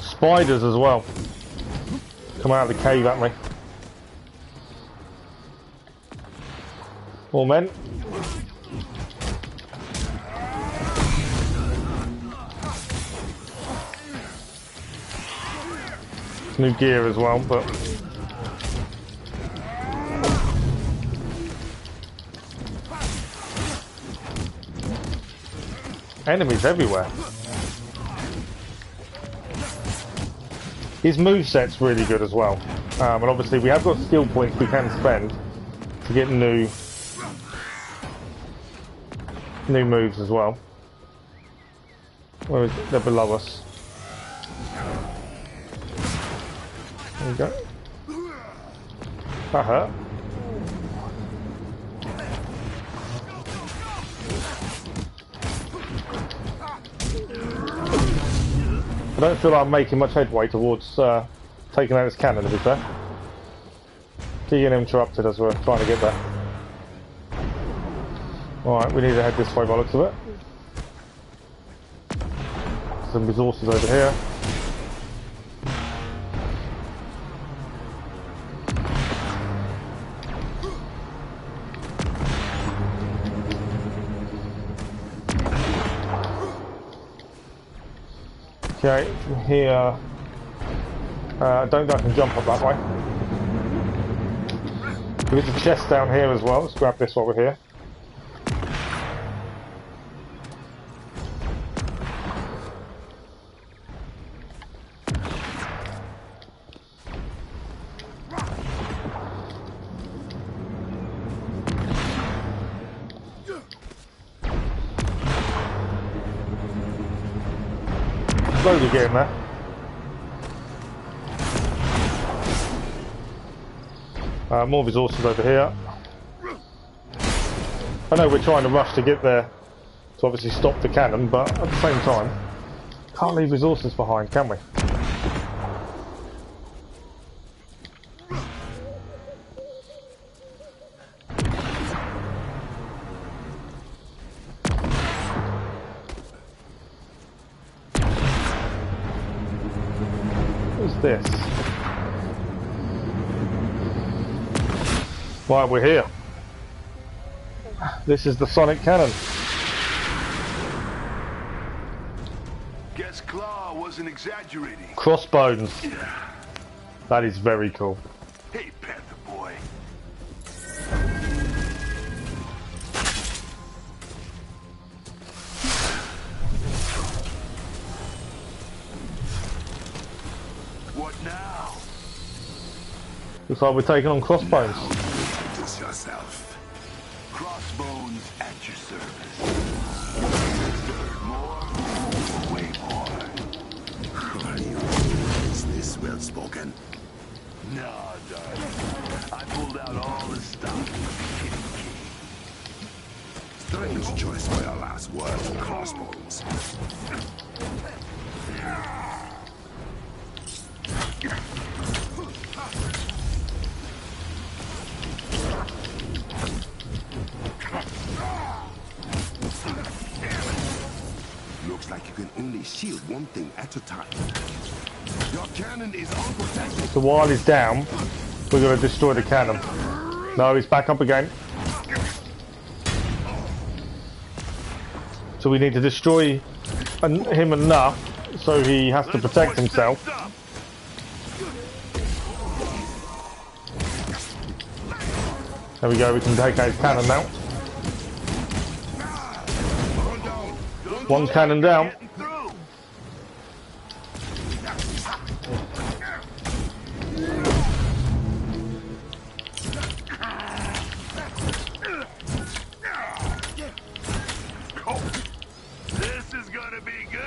Spiders as well. Come out of the cave at me. More men. New gear as well, but enemies everywhere. His moveset's really good as well. And obviously we have got skill points we can spend to get new moves as well. Where is it? They're below us. There we go. That hurt. I don't feel like I'm making much headway towards taking out this cannon, to be fair. Key uninterrupted as we're trying to get there. Alright, we need to head this way by the looks of it. Some resources over here. Okay, from here, I don't think I can jump up that way. There's a chest down here as well. Let's grab this while we're here. Slowly getting there. More resources over here. I know we're trying to rush to get there to obviously stop the cannon, but at the same time, can't leave resources behind, can we? What's this? Right, we're here. This is the sonic cannon. Guess Claw wasn't exaggerating. Crossbones. Yeah. That is very cool. Hey, Panther boy. What now? Looks like we're taking on crossbones. Introduce yourself. Crossbones at your service. More? Way more. Who are you? Is this well spoken? Nah, darling. I pulled out all the stuff. Captain's choice for your last words, crossbones. Looks like you can only shield one thing at a time. Your cannon is unprotected. So while he's down, we're going to destroy the cannon. No, he's back up again. So we need to destroy him enough so he has to protect himself. There we go, we can take out his cannon now. One cannon down. This is gonna be good.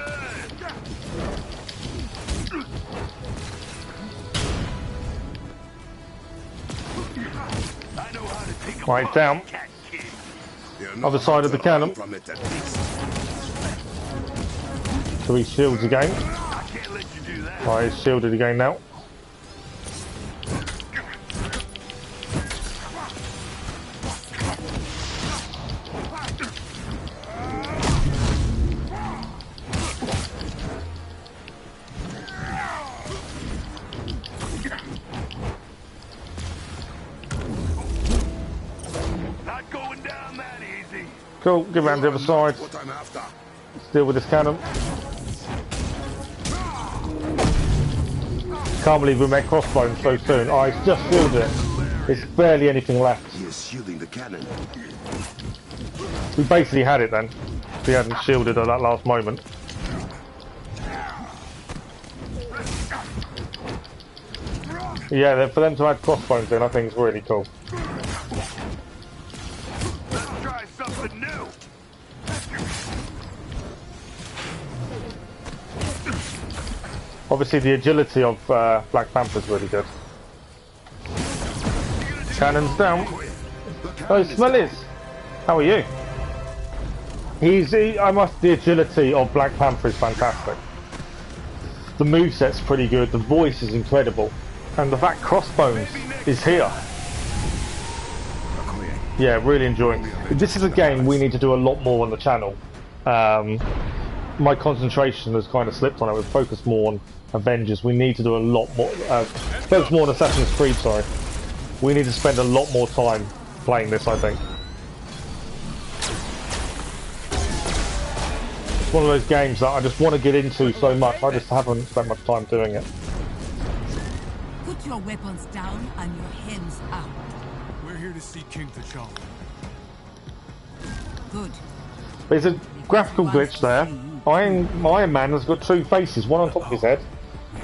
I know how to take a Right, down. Other side of the cannon. From it at least. So he shields again. I can't let you do that. Right, he's shielded again now. Not going down that easy. Cool, get round the other side. What I'm after. Deal with this cannon. Can't believe we met crossbones so soon. Oh, he's just shielded it. There's barely anything left. He is shielding the cannon. We basically had it then. If we hadn't shielded at that last moment. Yeah, for them to add crossbones in, I think is really cool. Let's try something new. Obviously, the agility of Black Panther is really good. Cannons down. Oh, Smellies! How are you? The agility of Black Panther is fantastic. The moveset's pretty good, the voice is incredible. And the fact Crossbones is here. Yeah, really enjoying. This is a game we need to do a lot more on the channel. My concentration has kind of slipped on it. We've focused more on Avengers. We need to do a lot more. Focus more on Assassin's Creed, sorry. We need to spend a lot more time playing this, I think. It's one of those games that I just want to get into so much. I just haven't spent much time doing it. Put your weapons down and your hands up. We're here to see King T'Challa. Good. There's a graphical glitch there. Iron Man has got two faces, one on top of his head,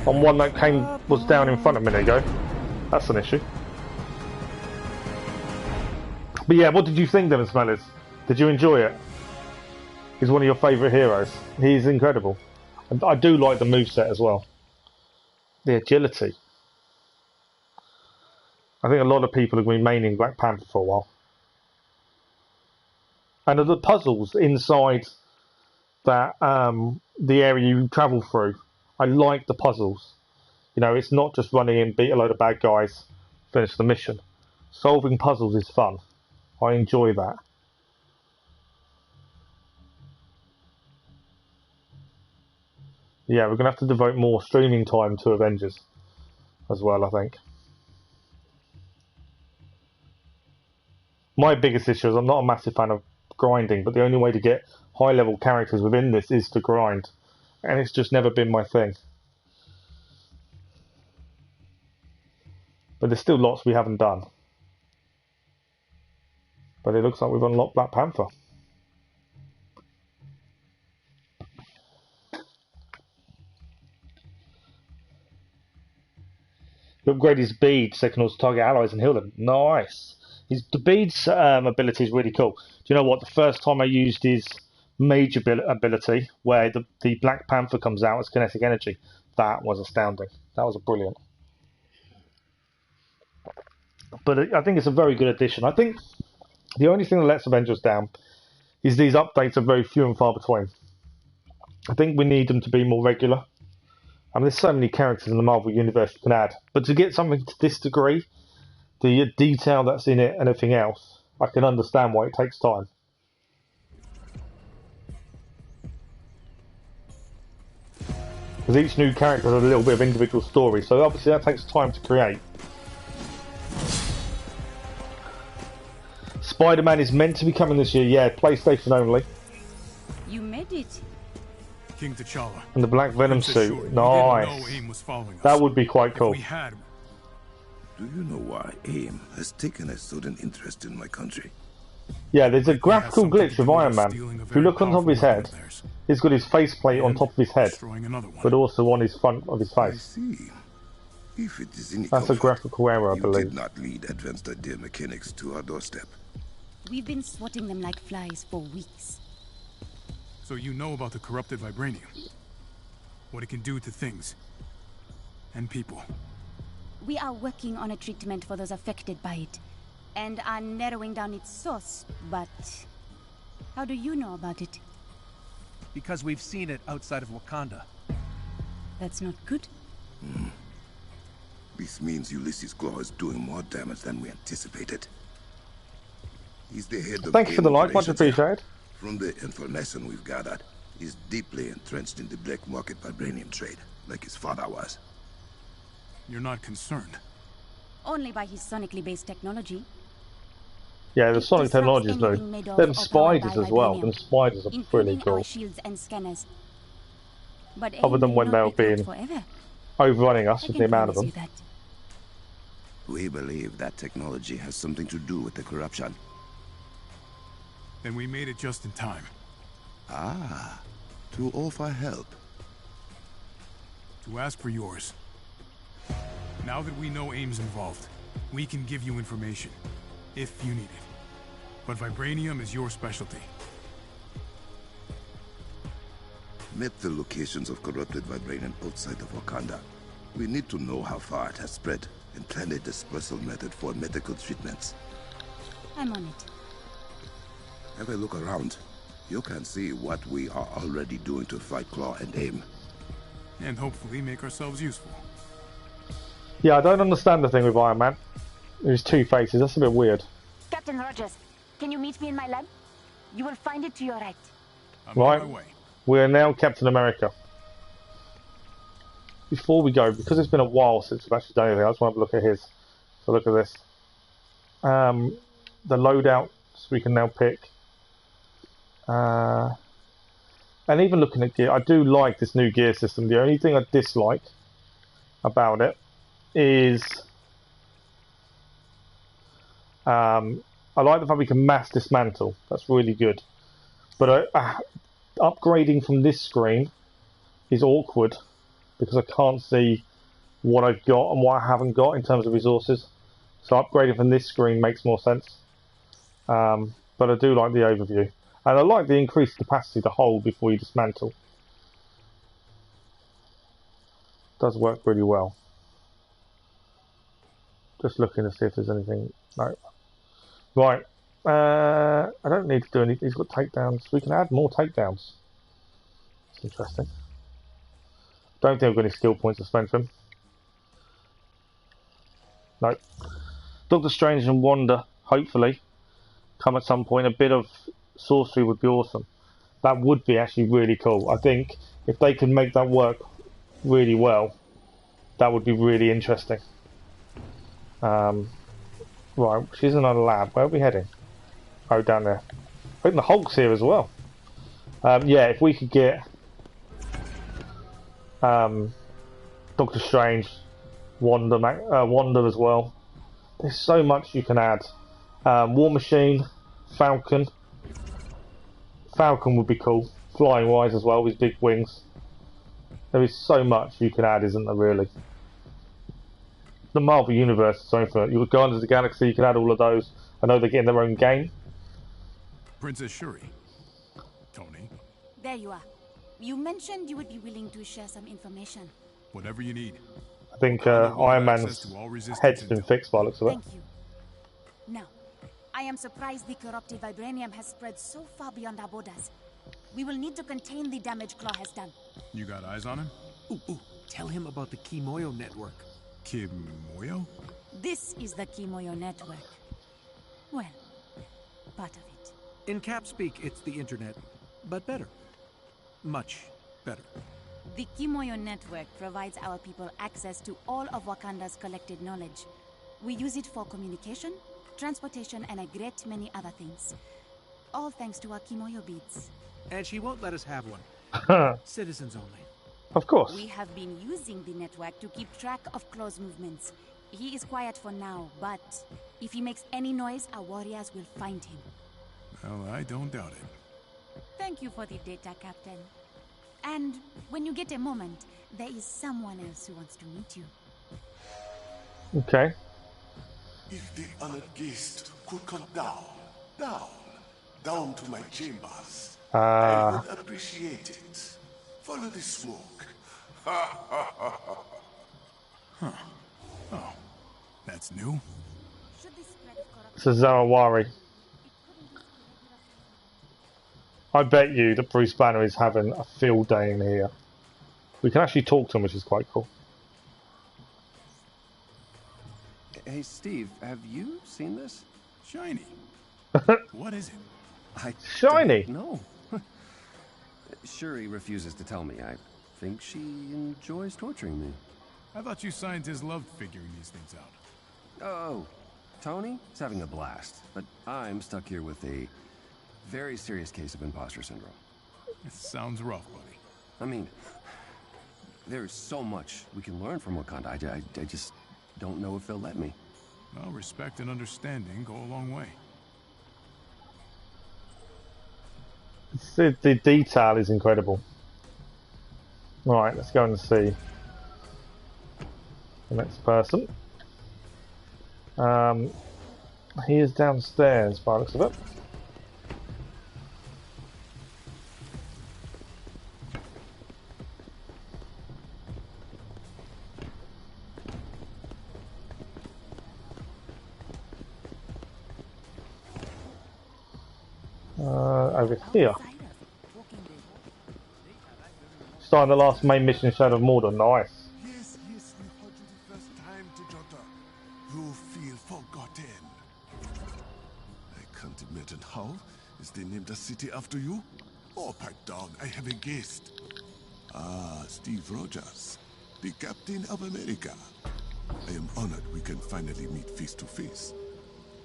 and one that was down in front a minute ago. That's an issue. But yeah, what did you think, Devin Smellers? Did you enjoy it? He's one of your favourite heroes. He's incredible. And I do like the moveset as well. The agility. I think a lot of people have been maining Black Panther for a while. And the puzzles inside that the area you travel through, I like the puzzles. You know, it's not just running in, beat a load of bad guys, finish the mission. Solving puzzles is fun. I enjoy that. Yeah, we're going to have to devote more streaming time to Avengers as well, I think. My biggest issue is I'm not a massive fan of grinding, but the only way to get high level characters within this is to grind, and it's just never been my thing. But there's still lots we haven't done. But it looks like we've unlocked Black Panther. You upgrade his beads so they can also target allies and heal them. Nice. The beads ability is really cool. Do you know what? The first time I used his major ability, where the Black Panther comes out as kinetic energy, that was astounding. That was brilliant. But I think it's a very good addition. I think the only thing that lets Avengers down is these updates are very few and far between. I think we need them to be more regular. I mean, there's so many characters in the Marvel Universe you can add, but to get something to this degree, the detail that's in it and everything else, I can understand why it takes time. Because each new character has a little bit of individual story, so obviously that takes time to create. Spider-Man is meant to be coming this year, yeah, PlayStation only. You made it. King T'Challa. And the Black Venom suit, nice. That would be quite cool. We had him. Do you know why AIM has taken a sudden interest in my country? Yeah, there's a graphical glitch with Iron Man. If you look on top of his head, he's got his faceplate on top of his head, but also on his front of his I face. see. If it is any That's a comfort, graphical error, I you believe. did not lead advanced idea mechanics to our doorstep. We've been swatting them like flies for weeks. So you know about the corrupted vibranium? What it can do to things. And people. We are working on a treatment for those affected by it, and are narrowing down its source, but... How do you know about it? Because we've seen it outside of Wakanda. That's not good. This means Ulysses Claw is doing more damage than we anticipated. He's the head of Thank you for the AIM like, much operations here. appreciated. From the information we've gathered, he's deeply entrenched in the black market vibranium trade, like his father was. You're not concerned. Only by his sonically based technology. Yeah, the It sonic disrupts technologies though. anything made of Them or spiders powered by as well. vibranium, Them spiders are really including cool. our shields and scanners. But Other than AIM when may not they'll be be closed forever. overrunning I us with can the amount of promise them. you that. We believe that technology has something to do with the corruption. Then we made it just in time. Ah, to offer help. To ask for yours. Now that we know AIM's involved, we can give you information. If you need it. But vibranium is your specialty. Map the locations of corrupted vibranium outside of Wakanda. We need to know how far it has spread and plan a dispersal method for medical treatments. I'm on it. Have a look around. You can see what we are already doing to fight Claw and AIM. And hopefully make ourselves useful. Yeah, I don't understand the thing with Iron Man. There's two faces, that's a bit weird. Captain Rogers, can you meet me in my lab? You will find it to your right. I'm Right. on my way. We are now Captain America. Before we go, because it's been a while since we've actually done anything, I just want to look at his. So look at this. The loadout we can now pick. And even looking at gear, I do like this new gear system. The only thing I dislike about it is I like the fact we can mass dismantle. That's really good. But upgrading from this screen is awkward because I can't see what I've got and what I haven't got in terms of resources. So upgrading from this screen makes more sense. But I do like the overview. And I like the increased capacity to hold before you dismantle. Does work really well. Just looking to see if there's anything. No. Right. I don't need to do anything. He's got takedowns. We can add more takedowns. That's interesting. Don't think I've got any skill points to spend for him. No. Doctor Strange and Wanda, hopefully, come at some point. A bit of sorcery would be awesome. That would be actually really cool. I think if they can make that work really well, that would be really interesting. Right, she's in a lab. Where are we heading? Oh, down there. I think the Hulk's here as well. Yeah, if we could get Doctor Strange, Wanda as well. There's so much you can add. War Machine, Falcon. Falcon would be cool, flying wise as well with big wings. There is so much you can add, isn't there, really? The Marvel Universe is so infinite. You would go into the galaxy, you can add all of those. I know they're getting their own game. Princess Shuri. Tony. There you are. You mentioned you would be willing to share some information. Whatever you need. I think Iron Man's head's been fixed by the looks of it. Thank you. Now, I am surprised the corrupted vibranium has spread so far beyond our borders. We will need to contain the damage Claw has done. You got eyes on him? Ooh, tell him about the Kimoyo network. Kimoyo? This is the Kimoyo network. Well, part of it. In cap speak, it's the internet, but better. Much better. The Kimoyo network provides our people access to all of Wakanda's collected knowledge. We use it for communication, transportation, and a great many other things. All thanks to our Kimoyo beads. And she won't let us have one. Citizens only. Of course. We have been using the network to keep track of Claw's movements. He is quiet for now, but if he makes any noise, our warriors will find him. Well, I don't doubt it. Thank you for the data, Captain. And when you get a moment, there is someone else who wants to meet you. Okay. If the honored guest could come down to my chambers, I would appreciate it. Follow the smoke. Oh, that's new. It's a Zawawari. I bet you that Bruce Banner is having a field day in here. We can actually talk to him, which is quite cool. Hey, Steve, have you seen this? Shiny. What is it? Shiny? No. Shuri refuses to tell me. I think she enjoys torturing me. I thought you scientists loved figuring these things out. Oh, Tony? He's having a blast. But I'm stuck here with a very serious case of imposter syndrome. It sounds rough, buddy. I mean, there's so much we can learn from Wakanda. I just don't know if they'll let me. Well, respect and understanding go a long way. The detail is incredible. Right, let's go and see the next person. He is downstairs by the looks of it. Over here. Starting the last main mission in Shadow of Mordor. Nice. Yes, you heard you the first time, Tejota. You feel forgotten. I can't imagine how. Is they named a city after you? Oh, pipe down, I have a guest. Ah, Steve Rogers, the Captain of America. I am honored we can finally meet face to face.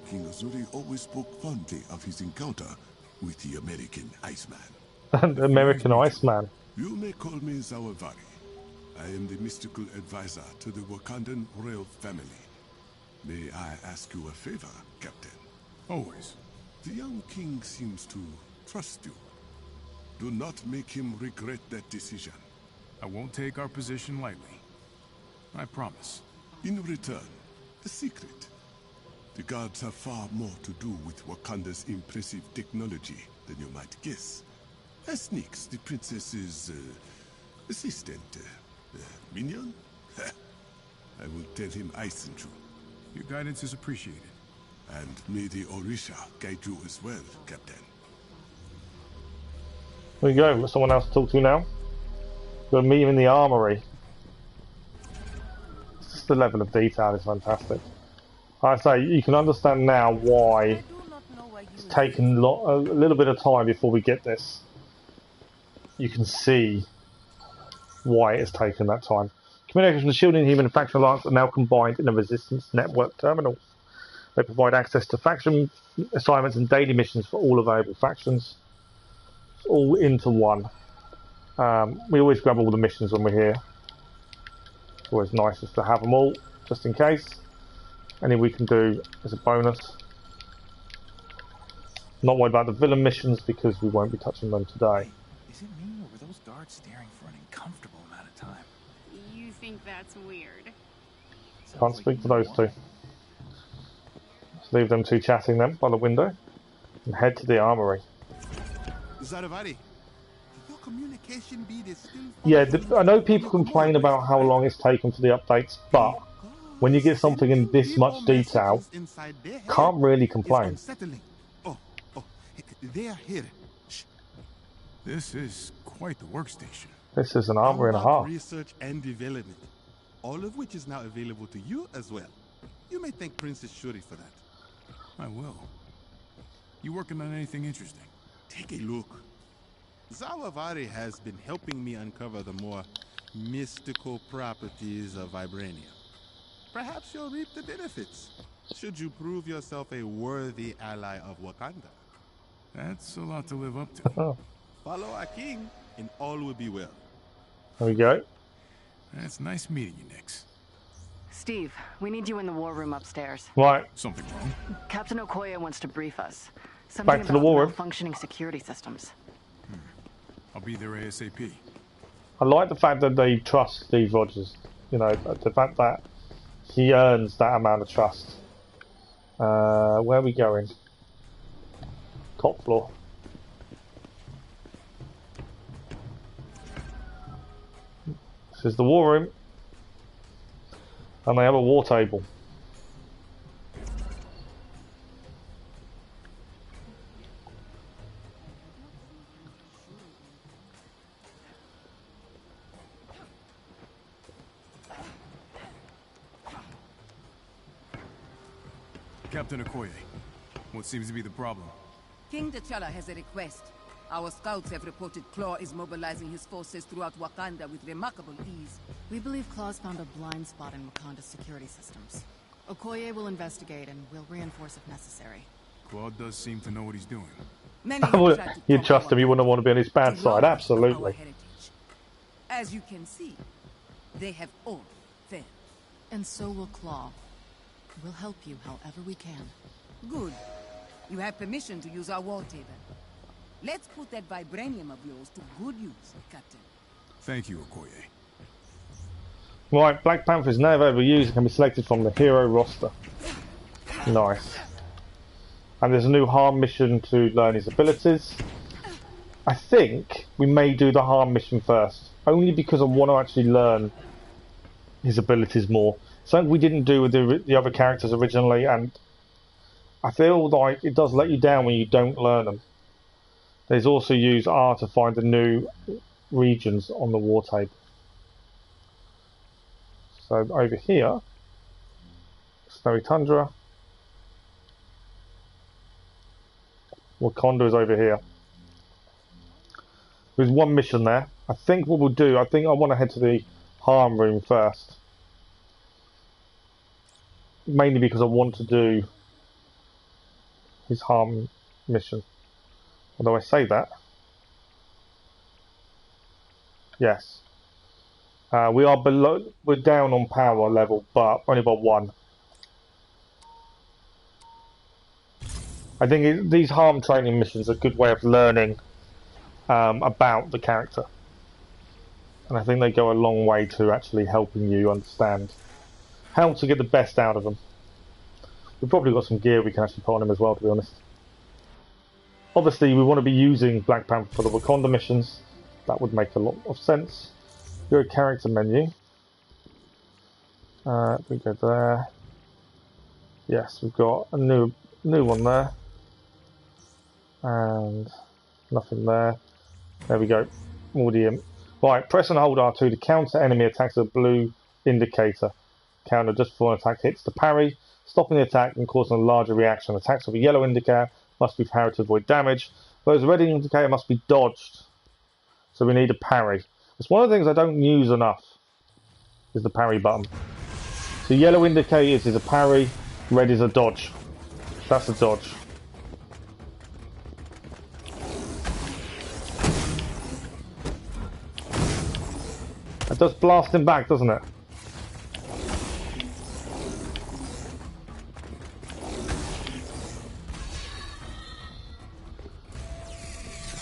King Azuri always spoke fondly of his encounter with the American Iceman. The American Iceman. You may call me Zawawari. I am the mystical advisor to the Wakandan royal family. May I ask you a favor, Captain? Always. The young king seems to trust you. Do not make him regret that decision. I won't take our position lightly. I promise. In return, a secret. The gods have far more to do with Wakanda's impressive technology than you might guess. As Nix, the princess's assistant, minion? I will tell him I sent you. Your guidance is appreciated. And may the Orisha guide you as well, Captain. There you go, we've got someone else to talk to now. We'll meet him in the armory. Just the level of detail is fantastic. Like I say, you can understand now why it's taken a little bit of time before we get this. You can see why it's taken that time. Communications from the Shield and Human Faction Alliance are now combined in a Resistance Network terminal. They provide access to faction assignments and daily missions for all available factions. It's all into one. We always grab all the missions when we're here. It's always nice just to have them all, just in case. Any we can do as a bonus. Not worried about the villain missions because we won't be touching them today. Is it me, or were those guards staring for an uncomfortable amount of time? You think that's weird? Can't speak for those two. Let's leave them two chatting then by the window and head to the armory. Zaravari, your communication bead is still... Yeah, I know people complain about how long it's taken for the updates, but when you get something in this much detail, can't really complain. Oh, they are here. Shh. This is quite the workstation. This is an hour and a half. Research and development, all of which is now available to you as well. You may thank Princess Shuri for that. I will. You working on anything interesting? Take a look. Zawavari has been helping me uncover the more mystical properties of vibranium. Perhaps you'll reap the benefits, should you prove yourself a worthy ally of Wakanda. That's a lot to live up to. Follow our king, and all will be well. There we go. That's nice meeting you, Nix. Steve, we need you in the war room upstairs. Right. Something wrong? Captain Okoye wants to brief us. Something Back to the about war room. malfunctioning security systems. I'll be there ASAP. I like the fact that they trust Steve Rogers. You know, the fact that he earns that amount of trust. Where are we going? Top floor. This is the war room. And they have a war table. Captain Okoye, what seems to be the problem? King T'Challa has a request. Our scouts have reported Claw is mobilizing his forces throughout Wakanda with remarkable ease. We believe Claw's found a blind spot in Wakanda's security systems. Okoye will investigate and will reinforce if necessary. Claude does seem to know what he's doing. You trust him, you wouldn't want to be on his bad side, absolutely. As you can see, they have all failed. And so will Claw. We'll help you however we can. Good. You have permission to use our war table. Let's put that vibranium of yours to good use, Captain. Thank you, Okoye. Right, Black Panther is now available used and can be selected from the hero roster. Nice. And there's a new harm mission to learn his abilities. I think we may do the harm mission first, only because I want to actually learn his abilities more. Something we didn't do with the other characters originally, and I feel like it does let you down when you don't learn them. There's also use R to find the new regions on the war table. So over here, Snowy Tundra. Wakanda is over here. There's one mission there. I think what we'll do, I want to head to the harm room first. Mainly because I want to do his harm mission. Although I say that. Yes. We're down on power level, but only by 1. I think these harm training missions are a good way of learning about the character. And I think they go a long way to actually helping you understand how to get the best out of them. We've probably got some gear we can actually put on him as well, to be honest. Obviously, we want to be using Black Panther for the Wakanda missions. That would make a lot of sense. Go to character menu. We go there. Yes, we've got a new one there. And nothing there. There we go. Audium. Right, press and hold R2 to counter enemy attacks with a blue indicator. Counter just before an attack hits to parry, stopping the attack and causing a larger reaction. Attacks with a yellow indicator must be parried to avoid damage. Whereas a red indicator must be dodged. So we need a parry. It's one of the things I don't use enough, is the parry button. So yellow indicators is a parry, red is a dodge. That's a dodge. It does blast him back, doesn't it?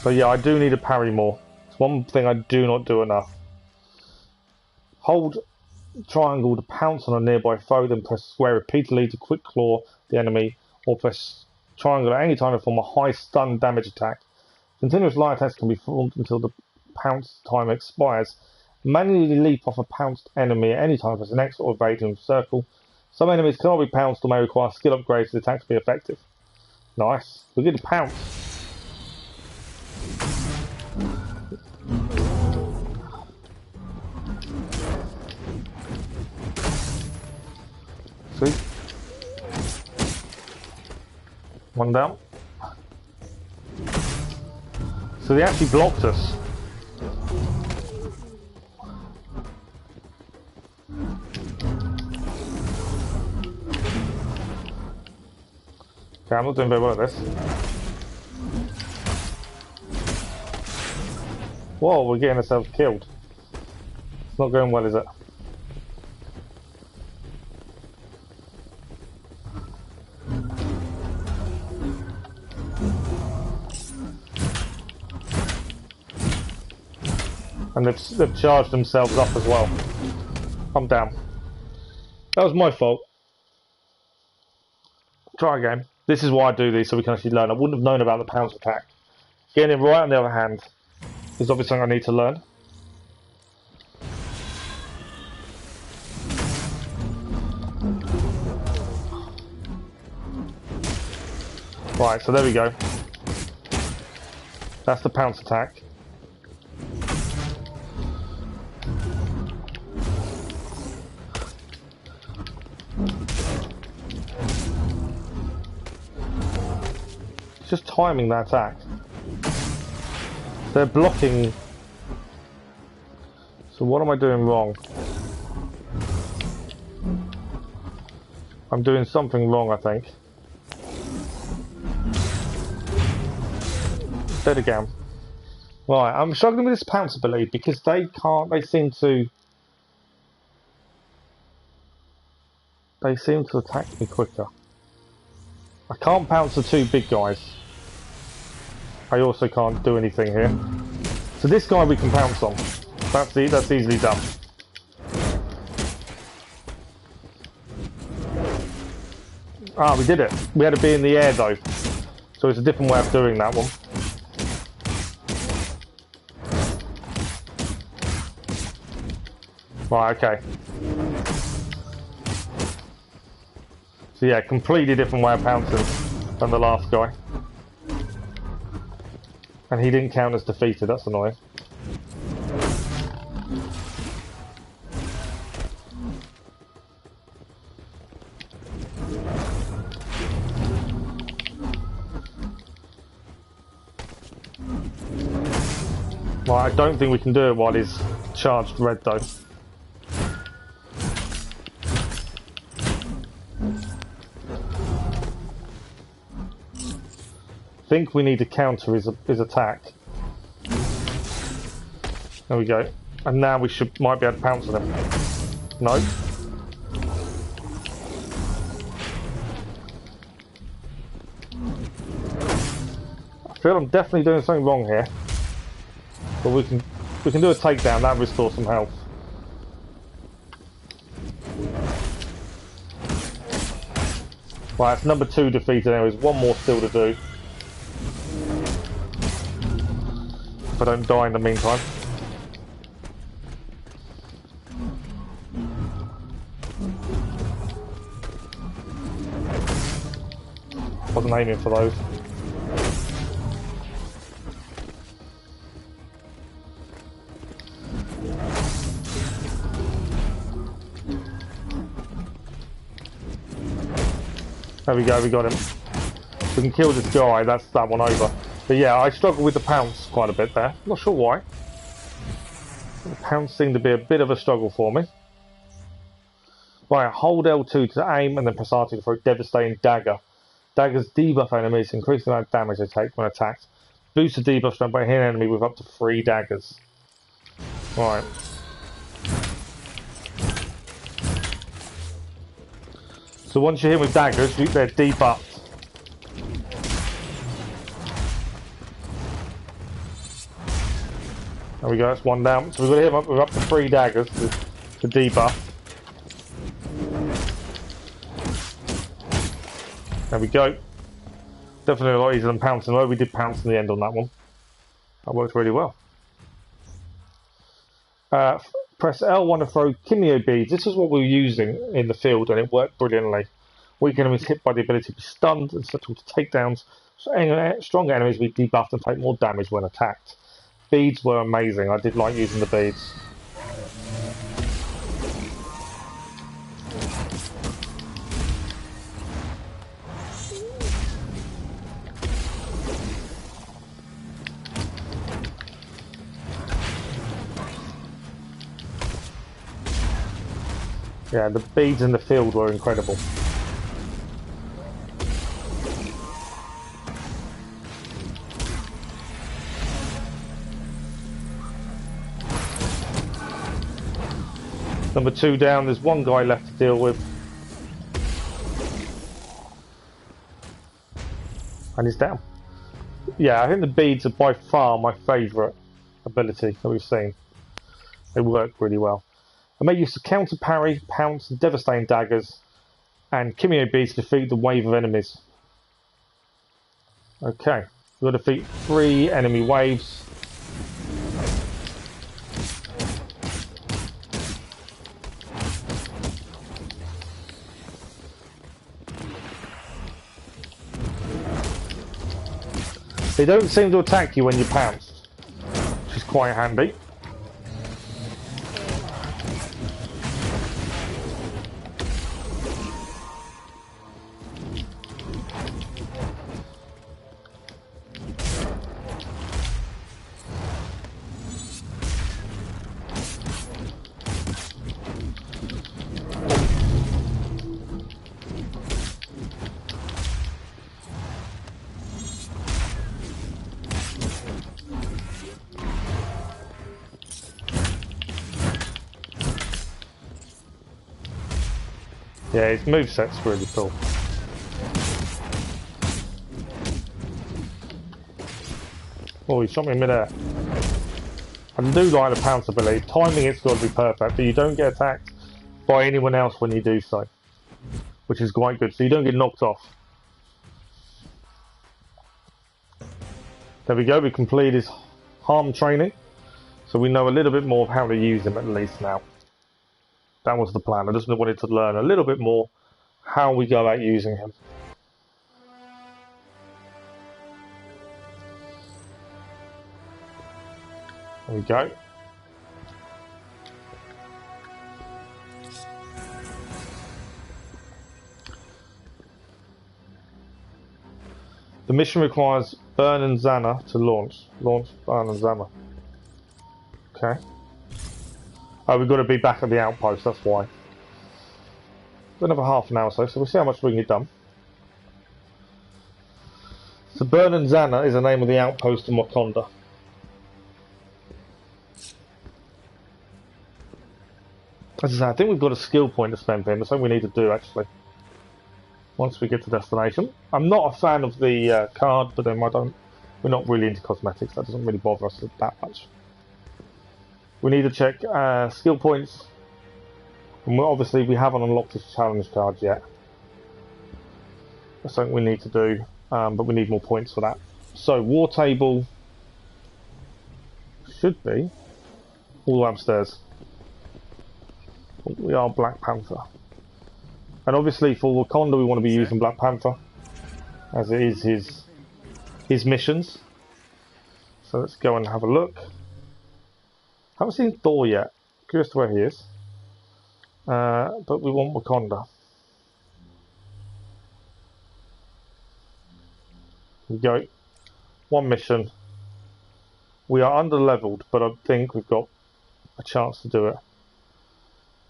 So yeah, I do need a parry more. It's one thing I do not do enough. Hold triangle to pounce on a nearby foe, then press square repeatedly to quick claw the enemy, or press triangle at any time to form a high stun damage attack. Continuous light attacks can be formed until the pounce time expires. Manually leap off a pounced enemy at any time, press an X or evade in a circle Some enemies cannot be pounced or may require skill upgrades for the attack to be effective. Nice. We're going to pounce. See? One down. So they actually blocked us. Okay, I'm not doing very well at this. Whoa, we're getting ourselves killed. It's not going well, is it? And they've charged themselves up as well. I'm down. That was my fault. Try again. This is why I do these, so we can actually learn. I wouldn't have known about the pounce attack. Getting it right, on the other hand, is obviously something I need to learn. Right, so there we go. That's the pounce attack. Just timing that attack. They're blocking. So what am I doing wrong? I'm doing something wrong, I think. Dead again. Right, I'm struggling with this pounce ability because they seem to attack me quicker. I can't pounce the two big guys. I also can't do anything here. So this guy we can pounce on. That's easily done. Ah, we did it. We had to be in the air though. So it's a different way of doing that one. Right, okay. So yeah, completely different way of pouncing than the last guy. And he didn't count as defeated, that's annoying. Right, I don't think we can do it while he's charged red though. I think we need to counter his attack. There we go. And now we might be able to pounce on him. No. I feel I'm definitely doing something wrong here. But we can do a takedown, that restores some health. Right, it's number 2 defeated anyways, one more still to do. If I don't die in the meantime. Wasn't aiming for those. There we go, we got him. We can kill this guy, that's that one over. But yeah, I struggle with the pounce quite a bit there. Not sure why. The pounce seemed to be a bit of a struggle for me. Right, hold L2 to aim and then press R2 for a devastating dagger. Daggers debuff enemies, increase the amount of damage they take when attacked. Boost the debuff strength by hitting an enemy with up to 3 daggers. Right. So once you hit with daggers, they're debuffed. There we go, that's one down. So we've got to hit him up with up to 3 daggers to debuff. There we go. Definitely a lot easier than pouncing, although we did pounce in the end on that one. That worked really well. press L1 to throw Kimio beads. This is what we were using in the field, and it worked brilliantly. Weak enemies hit by the ability to be stunned and settle to takedowns. So stronger enemies be debuffed and take more damage when attacked. Beads were amazing. I did like using the beads. Yeah, the beads in the field were incredible. Number 2 down, there's one guy left to deal with. And he's down. Yeah, I think the beads are by far my favourite ability that we've seen. They work really well. I make use of counter parry, pounce, and devastating daggers, and Kimio beads to defeat the wave of enemies. Okay, we've got to defeat 3 enemy waves. They don't seem to attack you when you pounce, which is quite handy. Yeah, his moveset's really cool. Oh, he shot me in midair. I do like the pounce ability. Timing it's got to be perfect, but you don't get attacked by anyone else when you do so, which is quite good. So you don't get knocked off. There we go. We completed his harm training, so we know a little bit more of how to use him at least now. That was the plan. I just wanted to learn a little bit more how we go about using him. There we go. The mission requires Burn and Xana to launch. Launch Burn and Xana. Okay. Oh, we've got to be back at the outpost, that's why. Another half an hour or so we'll see how much we can get done. So Burn and Xana is the name of the outpost in Wakanda. As I say, I think we've got a skill point to spend here. That's something we need to do actually. Once we get to destination. I'm not a fan of the card, but then we're not really into cosmetics. That doesn't really bother us that much. We need to check skill points. And obviously we haven't unlocked this challenge card yet. That's something we need to do, but we need more points for that. So war table should be all the way upstairs. We are Black Panther. And obviously for Wakanda we want to be using Black Panther, as it is his missions. So let's go and have a look. Haven't seen Thor yet. Curious to where he is. But we want Wakanda. Here we go. One mission. We are under leveled, but I think we've got a chance to do it.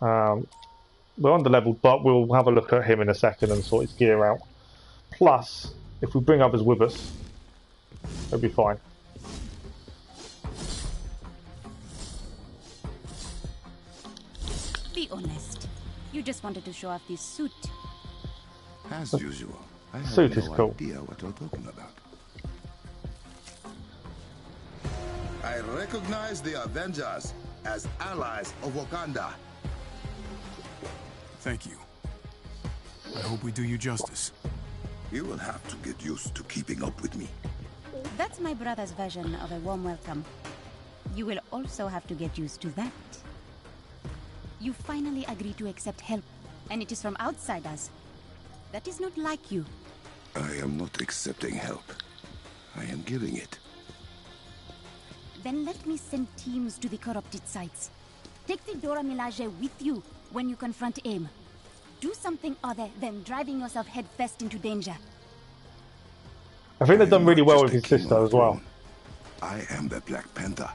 We're under leveled, but we'll have a look at him in a second and sort his gear out. Plus, if we bring others with us, it'll be fine. Be honest. You just wanted to show off this suit. As usual, I have Suit is no cool. idea what you're talking about. I recognize the Avengers as allies of Wakanda. Thank you. I hope we do you justice. You will have to get used to keeping up with me. That's my brother's version of a warm welcome. You will also have to get used to that. You finally agree to accept help, and it is from outsiders. That is not like you. I am not accepting help. I am giving it. Then let me send teams to the corrupted sites. Take the Dora Milaje with you when you confront AIM. Do something other than driving yourself headfirst into danger. I think they've done really well with his sister as well. I am the Black Panther.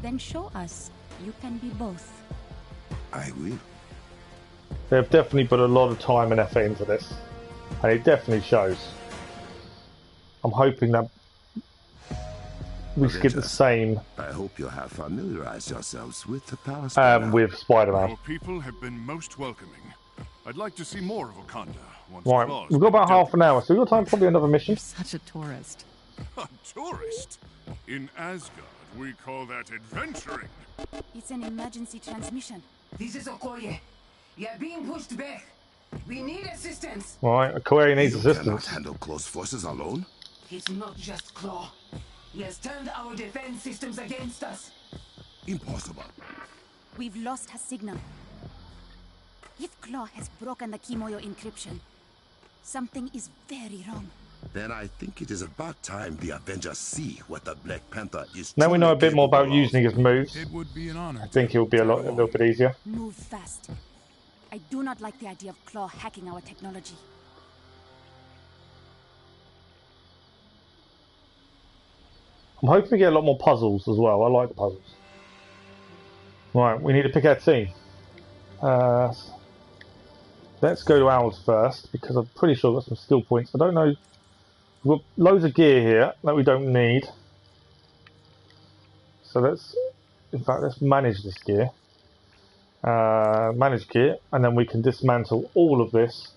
Then show us you can be both. I will. They've definitely put a lot of time and effort into this, and it definitely shows. I'm hoping that we get the same. I hope you have familiarized yourselves with the palace. With Spider-Man. Our people have been most welcoming. I'd like to see more of Wakanda. Right, we've got about half an hour, so we've got time for probably another mission. You're such a tourist. A tourist? In Asgard, we call that adventuring. It's an emergency transmission. This is Okoye. You're being pushed back. We need assistance. Right, Okoye needs You assistance. cannot handle close forces alone? It's not just Claw. He has turned our defense systems against us. Impossible. We've lost her signal. If Claw has broken the Kimoyo encryption, something is very wrong. Then I think it is about time the Avengers see what the Black Panther is. Now we know a bit more about using his moves. It would be an honor. I think it will be a little bit easier. Move fast. I do not like the idea of Claw hacking our technology. I'm hoping we get a lot more puzzles as well. I like the puzzles. Right, we need to pick our team. Let's go to ours first, because I'm pretty sure I've got some skill points. I don't know. We've got loads of gear here that we don't need. So let's manage this gear. Manage gear, and then we can dismantle all of this.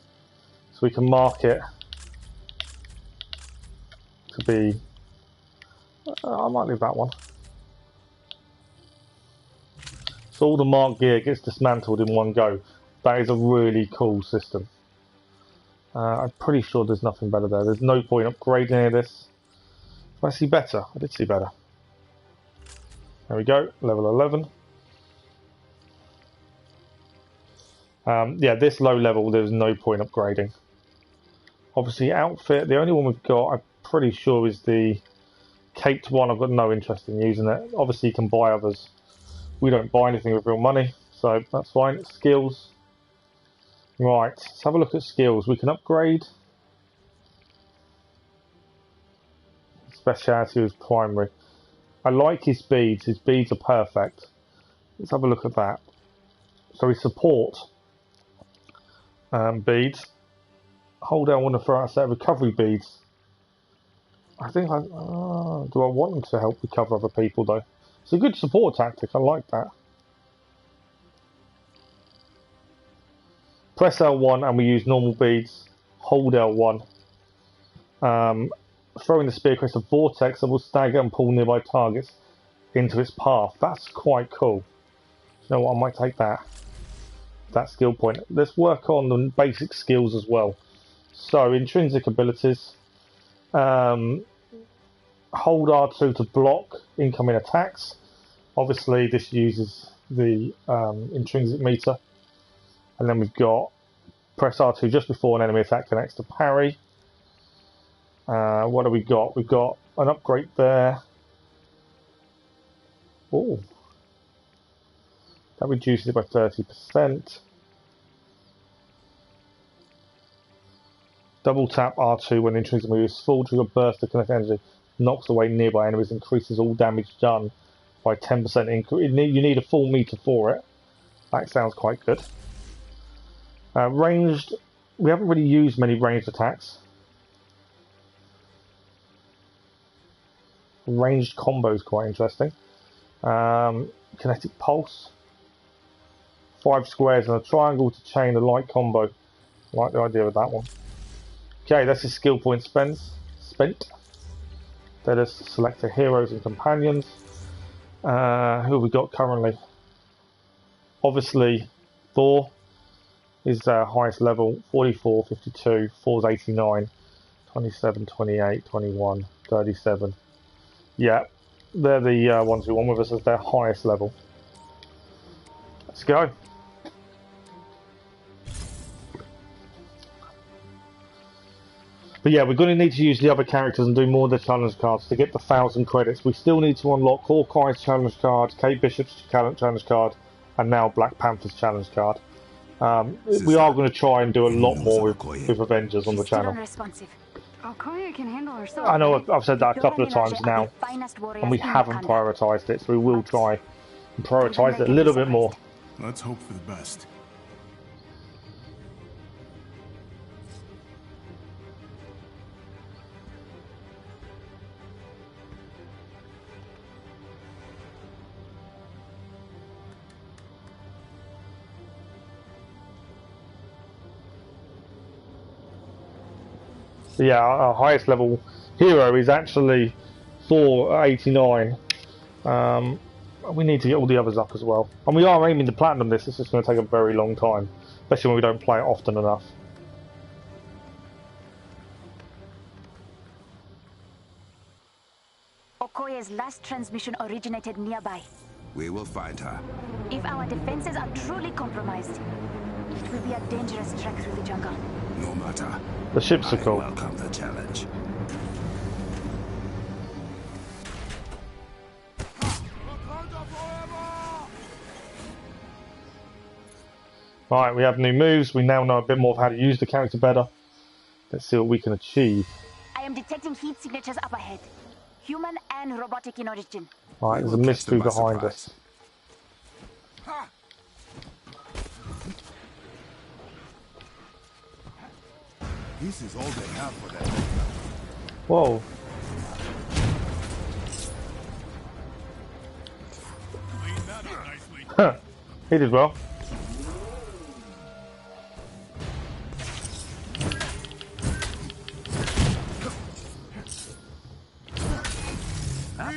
So we can mark it to be... I might leave that one. So all the marked gear gets dismantled in one go. That is a really cool system. I'm pretty sure there's nothing better there. There's no point upgrading any of this. Did I see better? I did see better. There we go, level 11. Yeah, this low level, there's no point upgrading. Obviously, outfit, the only one we've got, I'm pretty sure, is the caped one. I've got no interest in using it. Obviously, you can buy others. We don't buy anything with real money, so that's fine. Skills. Right, let's have a look at skills. We can upgrade. Speciality is primary. I like his beads. His beads are perfect. Let's have a look at that. So we support beads. Hold down one to throw out a set of recovery beads. I think do I want them to help recover other people though? It's a good support tactic. I like that. Press L1 and we use normal beads. Hold L1. Throwing the spear creates a vortex that will stagger and pull nearby targets into its path. That's quite cool. You know what? I might take that. That skill point. Let's work on the basic skills as well. So intrinsic abilities. Hold R2 to block incoming attacks. Obviously, this uses the intrinsic meter. And then we've got press R2 just before an enemy attack connects to parry. What have we got? We've got an upgrade there. Oh, that reduces it by 30%. Double tap R2 when intrinsic meter is full. Trigger burst of kinetic energy. Knocks away nearby enemies. Increases all damage done by 10%. You need a full meter for it. That sounds quite good. Ranged. We haven't really used many ranged attacks. Ranged combo is quite interesting. Kinetic pulse. 5 squares and a triangle to chain a light combo. I like the idea of that one. Okay, that's his skill point spent. Let us select the heroes and companions. Who have we got currently? Obviously, Thor is our highest level. 44, 52, Thor's 89, 27, 28, 21, 37. Yeah, they're the ones who won with us as their highest level. Let's go. But yeah, we're going to need to use the other characters and do more of the challenge cards to get the 1,000 credits. We still need to unlock Hawkeye's challenge card, Kate Bishop's challenge card, and now Black Panther's challenge card. We are going to try and do a lot more with Avengers on the channel. Okoye can handle herself. I know I've said that a couple of times now, and we haven't prioritised it, so we will try and prioritise it a little bit more. Let's hope for the best. Yeah, our highest level hero is actually 489. We need to get all the others up as well. And we are aiming to platinum this. This is going to take a very long time, especially when we don't play it often enough. Okoye's last transmission originated nearby. We will find her. If our defenses are truly compromised, it will be a dangerous trek through the jungle. No matter. The ships are cool. Welcome the challenge. Right, we have new moves. We now know a bit more of how to use the character better. Let's see what we can achieve. I am detecting heat signatures up ahead. Human and robotic in origin. Right, there's a mystery behind us. This is all they have for that. Whoa. Huh. He did well.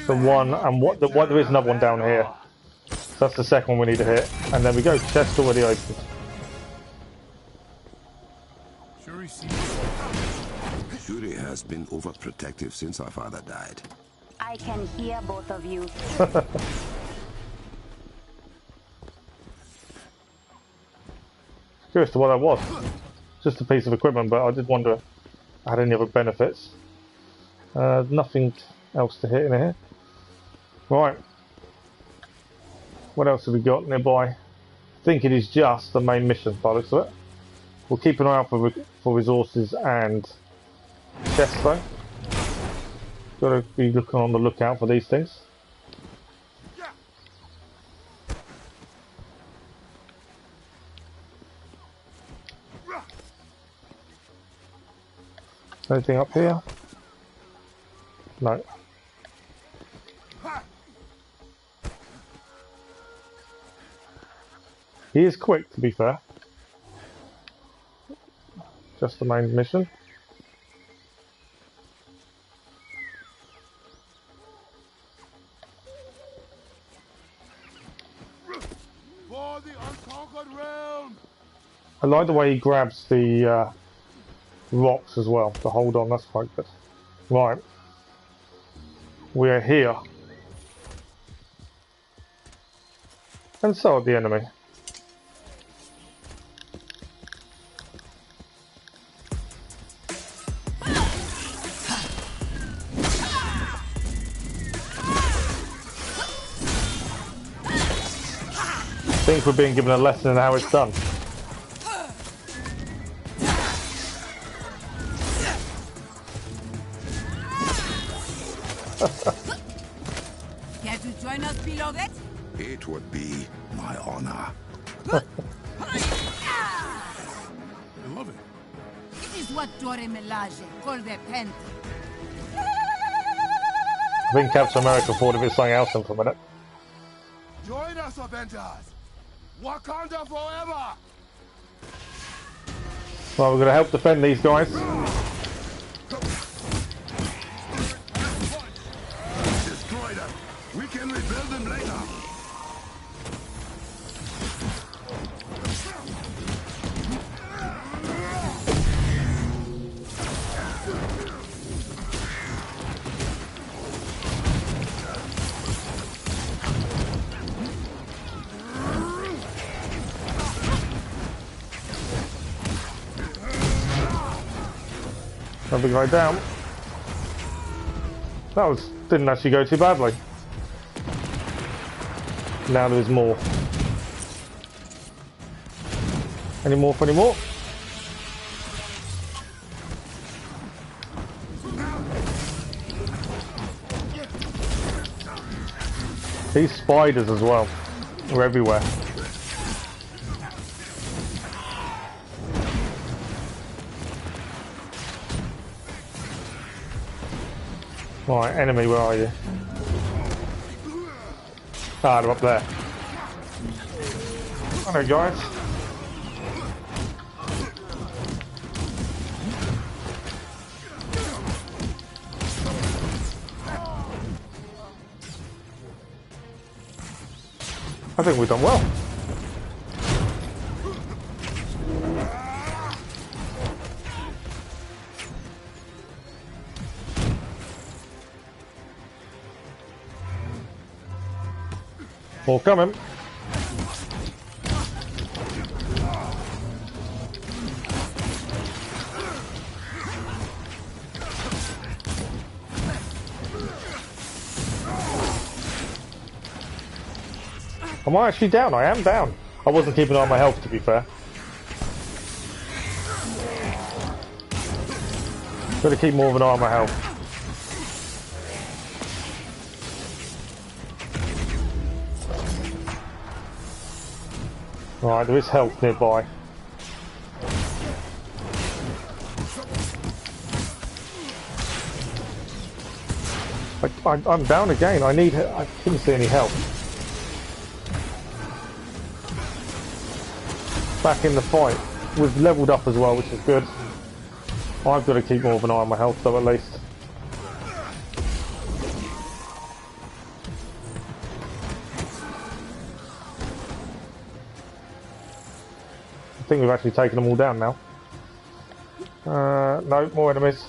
The one, and what there is another one down here. So that's the second one we need to hit. And there we go, chest already opened. Shuri has been overprotective since our father died. I can hear both of you. Curious to what that was. Just a piece of equipment, but I did wonder if I had any other benefits. Nothing else to hit in here. Right. What else have we got nearby? I think it is just the main mission by the looks of it. We'll keep an eye out for resources and chests though. Got to be looking on the lookout for these things. Anything up here? No. He is quick, to be fair. Just the main mission. For the unconquered realm. I like the way he grabs the rocks as well to hold on. That's quite good. Right. We are here. And so are the enemy. I think we're being given a lesson in how it's done. Care to join us below that? It would be my honor. I love it. It is what Dore Melage call the Panther. I think Captain America thought of it something else for a minute. Join us, Avengers! Wakanda forever! Well, we're going to help defend these guys. Destroy them. We can rebuild them later. Another guy down. Didn't actually go too badly. Now there's more. Any more for any more? These spiders as well. They're everywhere. Right, enemy, where are you? Ah, they're up there. Hello, guys. I think we've done well. More coming. Am I actually down? I am down. I wasn't keeping an eye on my health, to be fair. Gotta keep more of an eye on my health. Right, there is health nearby. I'm down again. I couldn't see any health. Back in the fight. We've leveled up as well, which is good. I've got to keep more of an eye on my health, though, at least. I think we've actually taken them all down now. No, more enemies.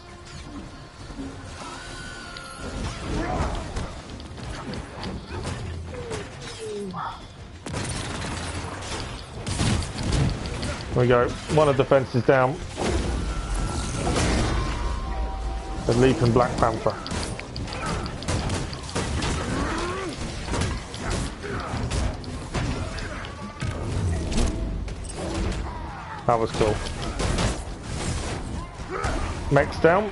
There we go. One of the defences down. The leaping Black Panther. That was cool. Mech's down.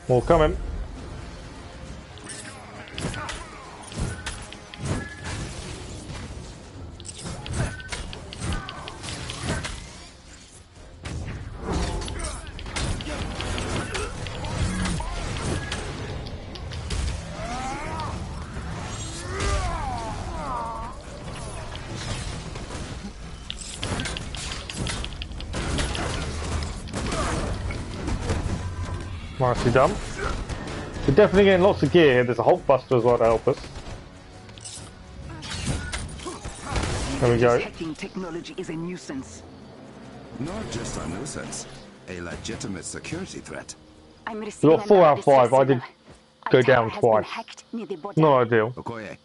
More coming. Nicely done. We're definitely getting lots of gear here. There's a Hulk Buster as well to help us. There we go. Hacking technology is a nuisance. Not just a nuisance, a legitimate security threat. I'm We got 4 out of 5. I did go down twice. Not ideal. Okoye,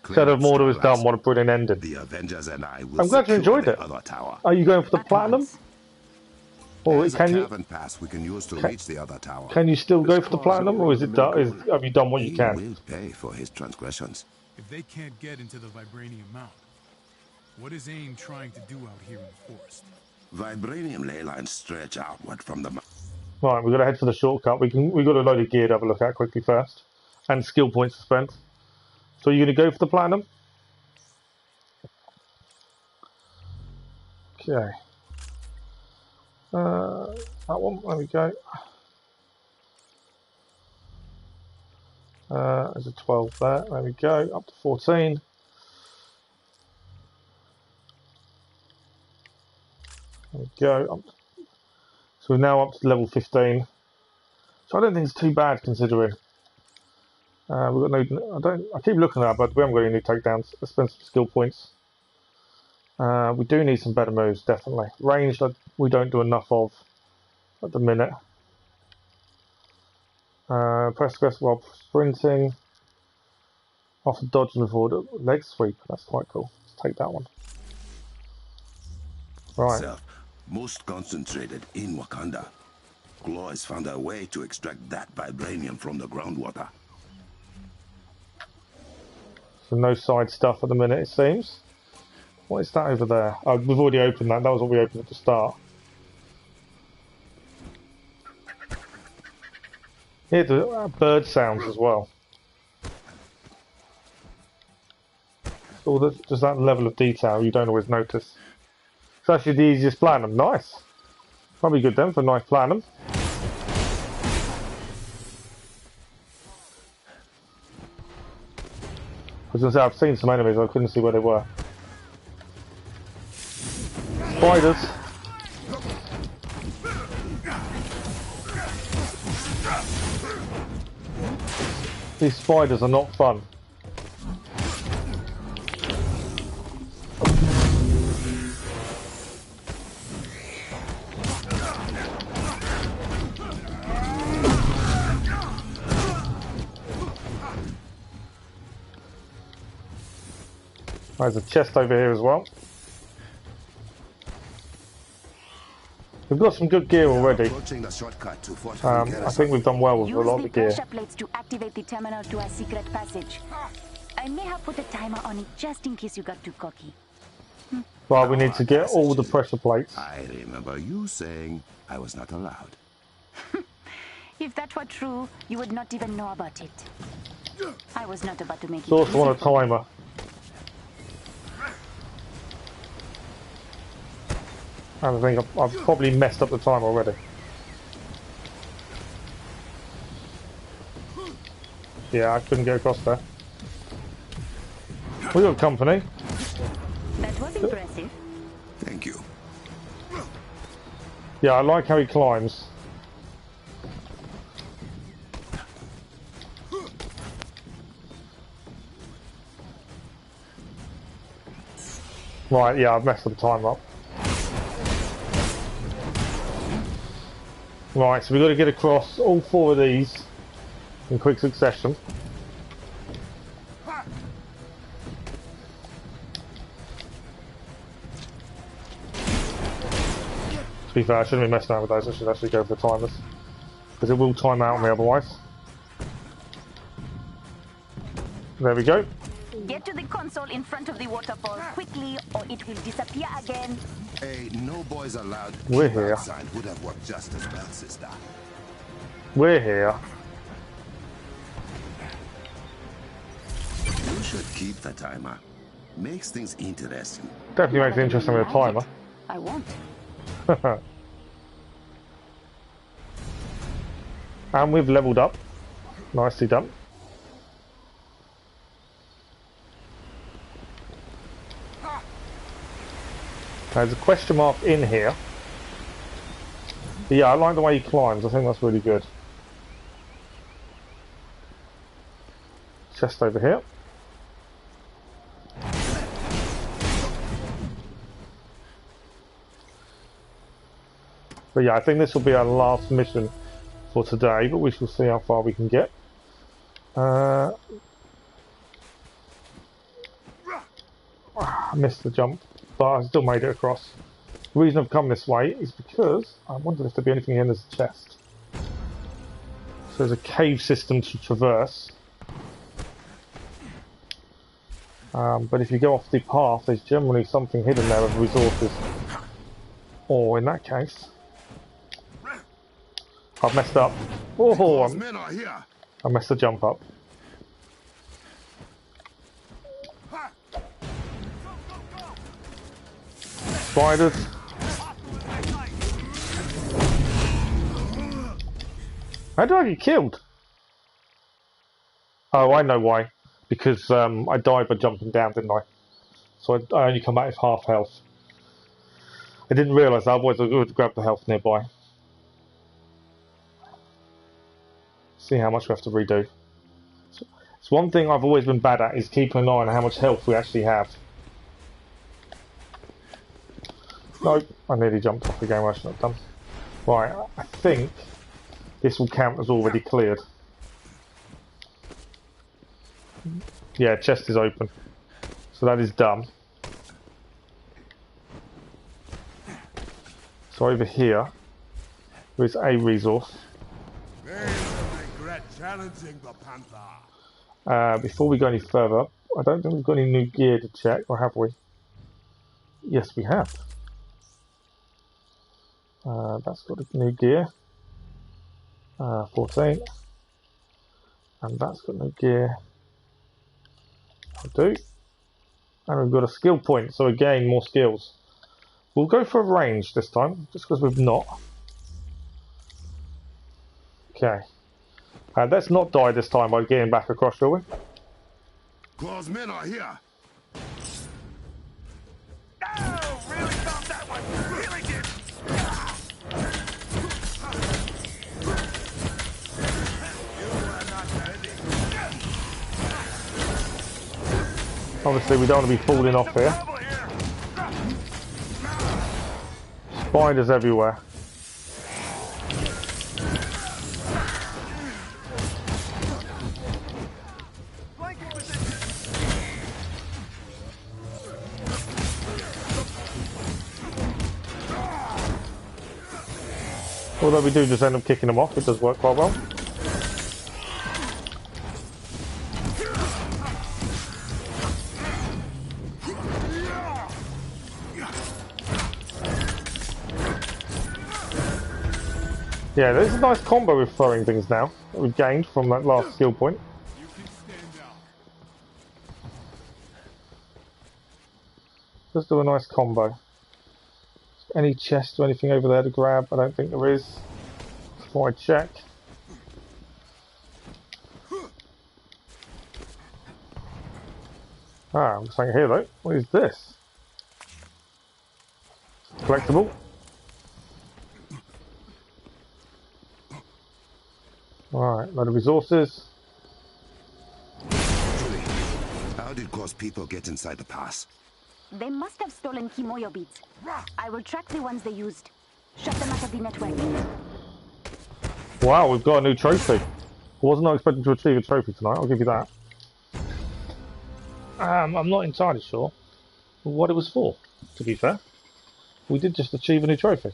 Instead of more was done, what a brilliant ending. The Avengers and I will I'm glad you enjoyed it. other tower. Are you going for the platinum? Or There's can a you? cavern pass we can use to reach the other tower. Can you still go for the platinum, or is it done? Have you done what you can? He will pay for his transgressions. If they can't get into the Vibranium Mount, what is AIM trying to do out here in the forest? Vibranium ley lines stretch outward from the... Right, we've got to head for the shortcut. We've got a load of gear to have a look at quickly first, and skill points to spend. So you're going to go for the platinum? Okay. That one. There we go. There's a 12 there. There we go. Up to 14. There we go. So we're now up to level 15. So I don't think it's too bad considering. We've got no. I keep looking at it, but we haven't got any new takedowns. Let's spend some skill points. We do need some better moves, definitely. Ranged, we don't do enough of at the minute. Press square while sprinting. After dodging before leg sweep. That's quite cool. Let's take that one. Right. itself, most concentrated in Wakanda. Claw has found a way to extract that vibranium from the groundwater. So no side stuff at the minute, it seems. What is that over there? Oh, we've already opened that. That was what we opened at the start. Hear the bird sounds as well. So just that level of detail you don't always notice. It's actually the easiest platinum. Nice. Probably good then for nice platinum. I was going to say, I've seen some enemies, I couldn't see where they were. Spiders. These spiders are not fun. There's a chest over here as well. We've got some good gear already. I think we've done well with a lot of the gear. Use the pressure plates to activate the terminal to our secret passage. I may have put a timer on it just in case you got too cocky. Right, we need to get all the pressure plates. I remember you saying I was not allowed. If that were true, you would not even know about it. I was not about to make it. Also on a timer. And I think I've probably messed up the time already. Yeah, I couldn't get across there. We got company. That was impressive. Thank you. Yeah, I like how he climbs. Right, yeah, I've messed the time up. Right, so we've got to get across all 4 of these in quick succession. To be fair, I shouldn't be messing around with those, I should actually go for the timers. Because it will time out on me otherwise. There we go. Get to the console in front of the waterfall quickly, or it will disappear again. A no boys allowed We're here. sign would have worked just as well, sister. We're here. You should keep the timer. Makes things interesting. Definitely makes it interesting with a timer. I won't. And we've leveled up. Nicely done. There's a question mark in here. But yeah, I like the way he climbs. I think that's really good. Chest over here. But yeah, I think this will be our last mission for today, but we shall see how far we can get. I missed the jump, but I still made it across. The reason I've come this way is because I wondered if there'd be anything in this chest. So there's a cave system to traverse. But if you go off the path, there's generally something hidden there of resources. Or in that case, I've messed up. Oh, I messed the jump up. Spiders. How do I get killed? Oh, I know why. Because I died by jumping down, didn't I? So I only come back with half health. I didn't realise that, otherwise I would grab the health nearby. See how much we have to redo. It's one thing I've always been bad at, is keeping an eye on how much health we actually have. Nope, I nearly jumped off again, I shouldn't have done. Right, I think this will count as already cleared. Yeah, chest is open. So that is done. So over here, there is a resource. Regret challenging the Panther. Before we go any further, I don't think we've got any new gear to check, or have we? Yes, we have. That's got a new gear. 14. And that's got no gear. I'll do. And we've got a skill point, so again, more skills. We'll go for a range this time, just because we've not. Okay. Let's not die this time by getting back across, shall we? Claw's men are here. Oh, really found that one. Really did. Obviously, we don't want to be falling off here. Spiders everywhere. Although we do just end up kicking them off, it does work quite well. Yeah, there's a nice combo with throwing things now that we've gained from that last skill point. Just do a nice combo. Any chest or anything over there to grab? I don't think there is. Before I check. Ah, there's something here though. What is this? Collectible. Alright, load of resources. Julie, how did Claw's people get inside the pass? They must have stolen Kimoyo beads. I will track the ones they used. Shut them out of the network. Wow, we've got a new trophy. I was not expecting to achieve a trophy tonight, I'll give you that. I'm not entirely sure what it was for, to be fair. We did just achieve a new trophy.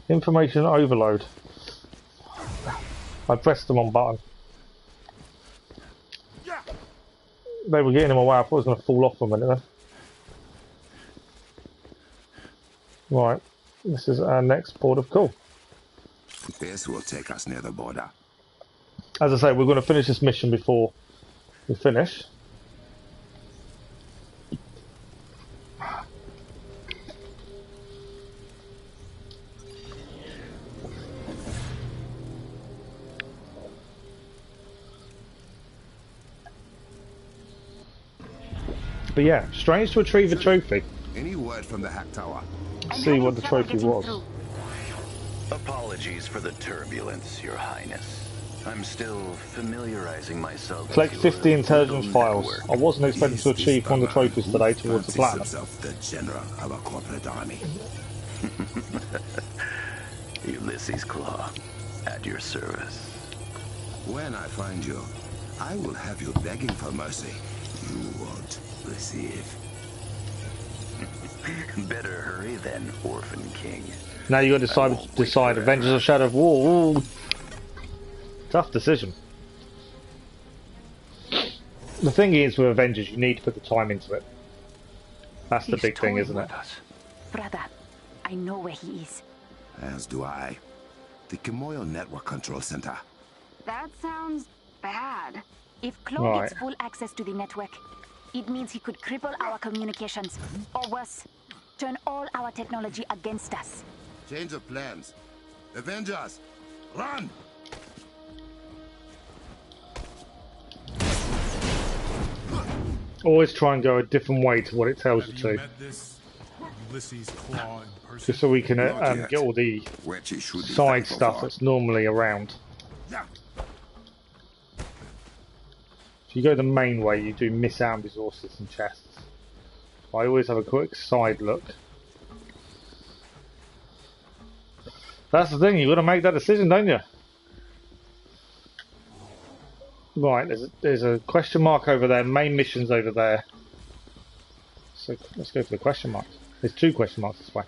Information overload. I pressed the wrong button. They were getting him away, I thought it was going to fall off for a minute then. Right, this is our next port of call. This will take us near the border. As I say, we're going to finish this mission before we finish. But yeah, strange to retrieve a trophy. Any word from the hack tower? Let's see what the trophy was. Apologies for the turbulence, Your Highness. I'm still familiarizing myself. Collect 50 intelligence files. I wasn't expecting to achieve one of the trophies today towards the platinum. The general of a corporate army. Ulysses Claw, at your service. When I find you, I will have you begging for mercy. You won't receive. Better hurry then, Orphan King. Now you got to decide Avengers or Shadow of War. Ooh. Tough decision. The thing is with Avengers, you need to put the time into it. That's the big thing, isn't it? Brother, I know where he is. As do I. The Kimoyo Network Control Center. That sounds bad. If Claw gets full access to the network, it means he could cripple our communications. Or worse, turn all our technology against us. Change of plans. Avengers, run! Always try and go a different way to what it tells you to. Just so we can get all the side stuff that's normally around. If you go the main way, you do miss out on resources and chests. I always have a quick side look. That's the thing, you've got to make that decision, don't you? Right, there's a question mark over there, main missions over there. So let's go for the question marks. There's two question marks this way.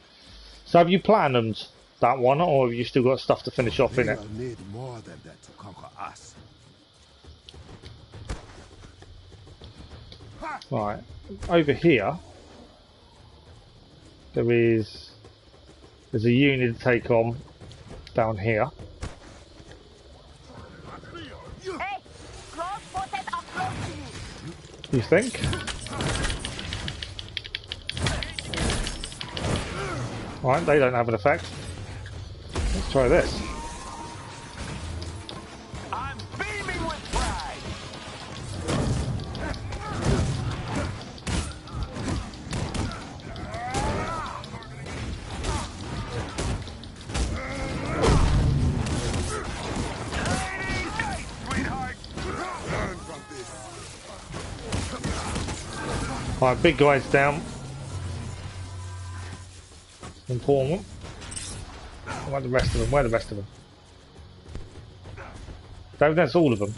So have you planned that one, or have you still got stuff to finish off in it? They'll need more than that to conquer us. Right, over here, there's a unit to take on down here. Hey, close forces are close to you. You think? Right, they don't have an effect. Let's try this. I'm beaming with pride. Right, big guy's down. Important. Where are the rest of them? Where are the rest of them? That's all of them.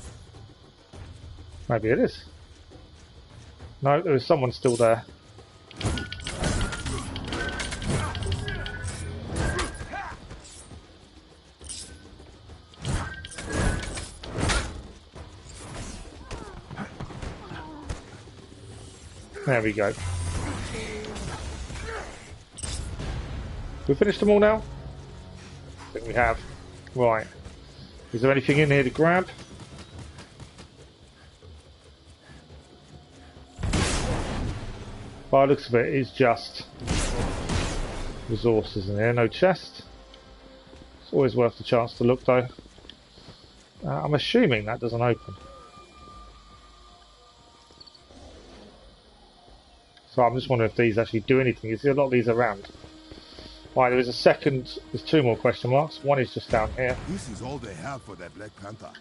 Maybe it is. No, there is someone still there. There we go. We finished them all now? I think we have. Right. Is there anything in here to grab? By the looks of it, it's just resources in here, no chest. It's always worth the chance to look though. I'm assuming that doesn't open. So I'm just wondering if these actually do anything. You see a lot of these around. Right, there is a second, there's two more question marks. One is just down here. This is all they have for that Black Panther.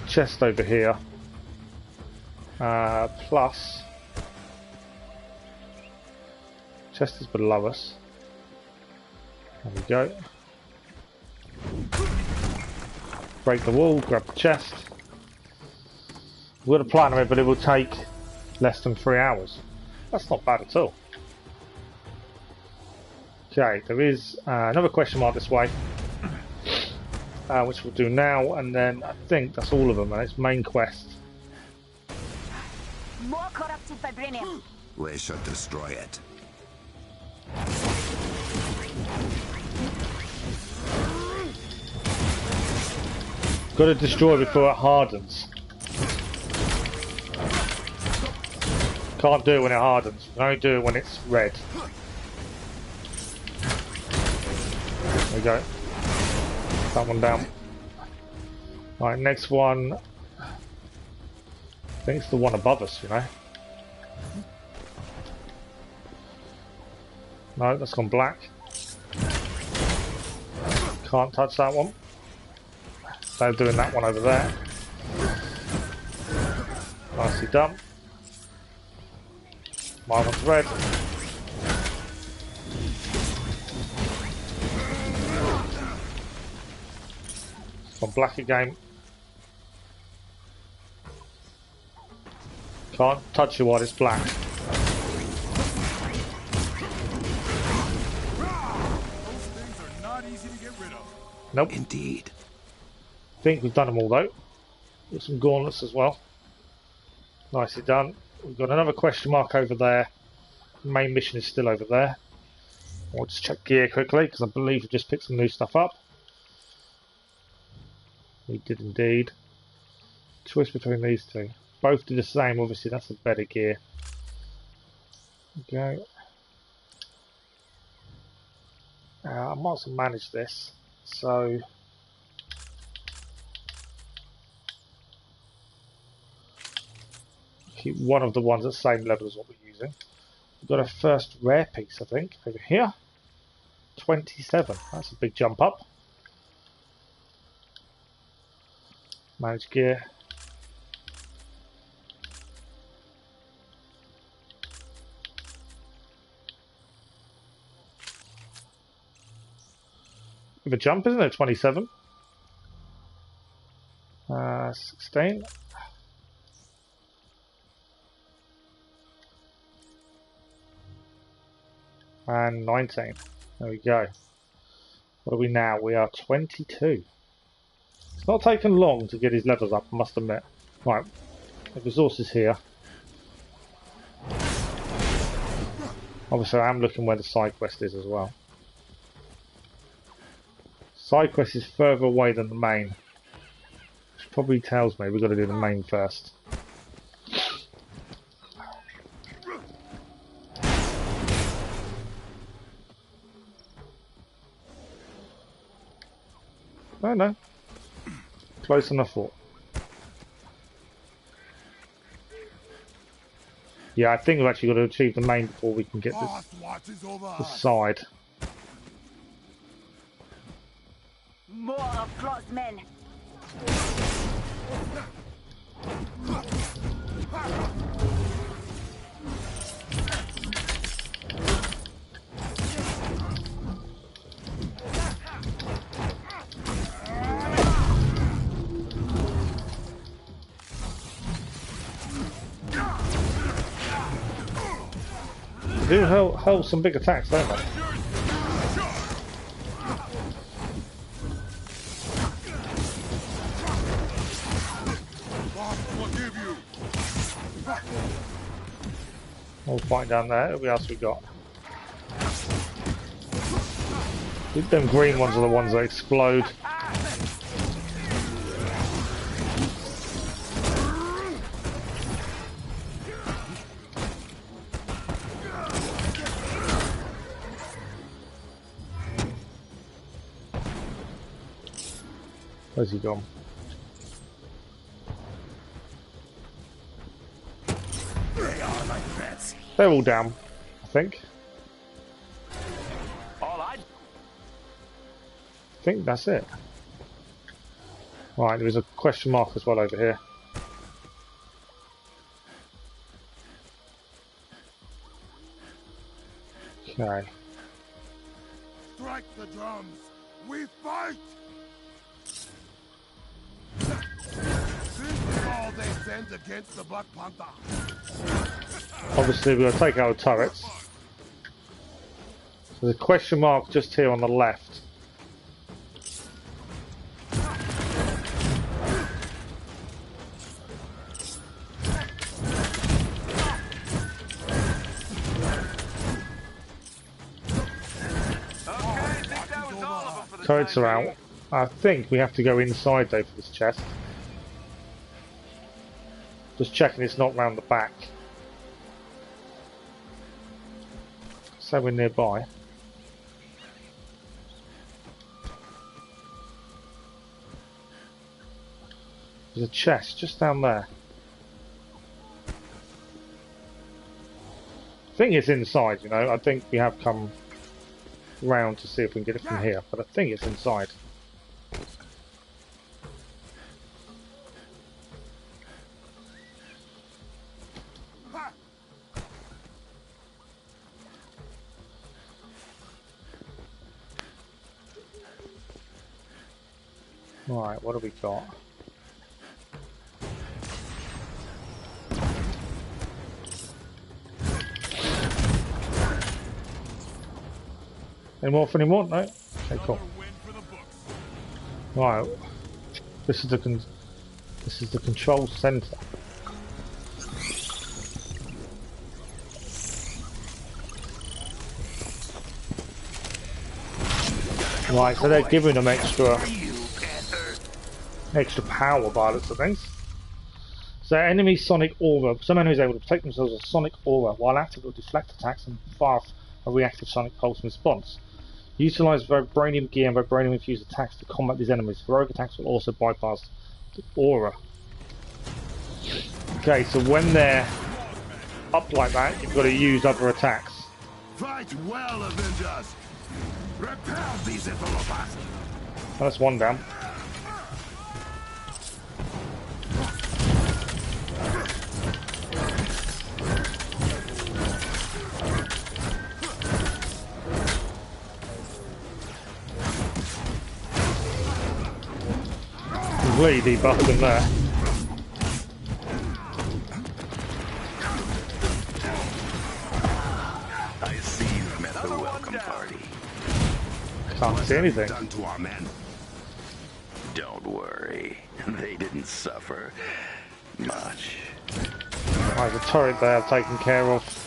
Chest over here. Plus. Chest is below us. There we go. Break the wall, grab the chest. We've got a plan of it, but it will take less than 3 hours. That's not bad at all. Okay, there is another question mark this way, which we'll do now, and then I think that's all of them, and it's main quest. More corrupted vibranium. We should destroy it. Got to destroy before it hardens. Can't do it when it hardens. We only do it when it's red. There we go. That one down. Right, next one. I think it's the one above us, you know. No, that's gone black. Can't touch that one. They're doing that one over there. Nicely done. My one's red. It's gone black again. Can't touch it while it's black. Nope. Indeed. I think we've done them all though. Got some gauntlets as well. Nicely done. We've got another question mark over there. Main mission is still over there. I'll just check gear quickly because I believe we've just picked some new stuff up. We did indeed. Choice between these two. Both do the same, obviously that's a better gear. Okay. I might as well manage this. So keep one of the ones at the same level as what we're using. We've got a first rare piece, I think, over here. 27. That's a big jump up. Manage gear. Bit of a jump, isn't it? 27. 16. And 19. There we go. What are we now? We are 22. It's not taken long to get his levels up, I must admit. Right, the resources here. Obviously I am looking where the side quest is as well. Side quest is further away than the main. Which probably tells me we've got to do the main first. Oh no. Close enough for. Yeah, I think we've actually got to achieve the main before we can get this side. More of Claw's men. They do hold some big attacks, don't they? We'll fight down there. What else we got? Them green ones are the ones that explode. Where's he gone? They're all down, I think. I think that's it. Right, there is a question mark as well over here. Okay. Strike the drums. We fight. This is all they send against the Black Panther. Obviously, we're going to take out the turrets. There's a question mark just here on the left. Turrets are out. I think we have to go inside though for this chest. Just checking it's not round the back. So we're nearby. There's a chest just down there. I think it's inside, you know. I think we have come round to see if we can get it from here, but I think it's inside. Right, what have we got? Any more for any more? No? Okay, cool. Right. This is the control center. Right, so they're giving them extra power by the looks of things. So enemy sonic aura. Some enemies are able to protect themselves with sonic aura while active will deflect attacks and fire a reactive sonic pulse in response. Utilize vibranium gear and vibranium infused attacks to combat these enemies. Heroic attacks will also bypass the aura. Okay, so when they're up like that, you've got to use other attacks. Fight well, Avengers. Repel these interlopers. That's one down. Completely debuffed him there. I see you've met the Can't see anything. Done to our men? Don't worry. They didn't suffer much. Right, the turret they have taken care of.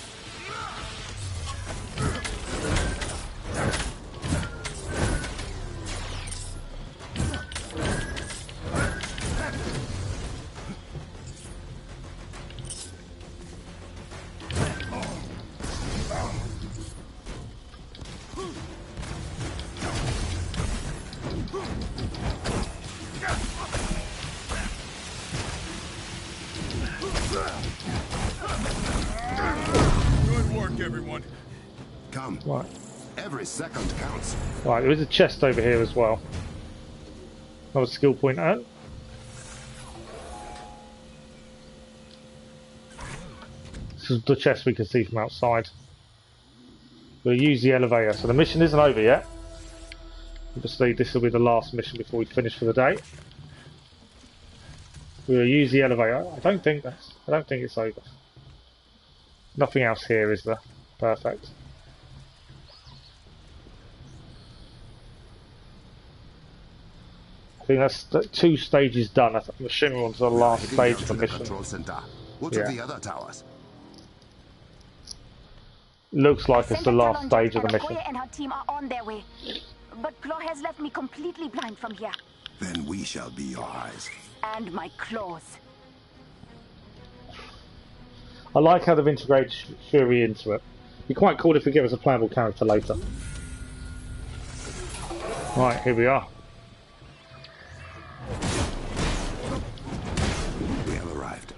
Right. Every second counts. Right, there is a chest over here as well. Another skill point out. This is the chest we can see from outside. We'll use the elevator. So the mission isn't over yet. Obviously this will be the last mission before we finish for the day. We'll use the elevator. I don't think it's over. Nothing else here, is there? Perfect. I think that's 2 stages done. I'm assuming we're on to the last stage of the mission. What are the other towers? Looks like it's the last stage of the mission. Okoye and her team are on their way, but Claw has left me completely blind from here. Then we shall be your eyes. And my claws. I like how they've integrated Fury into it. It'd be quite cool if we give us a playable character later. Right, here we are. We have arrived.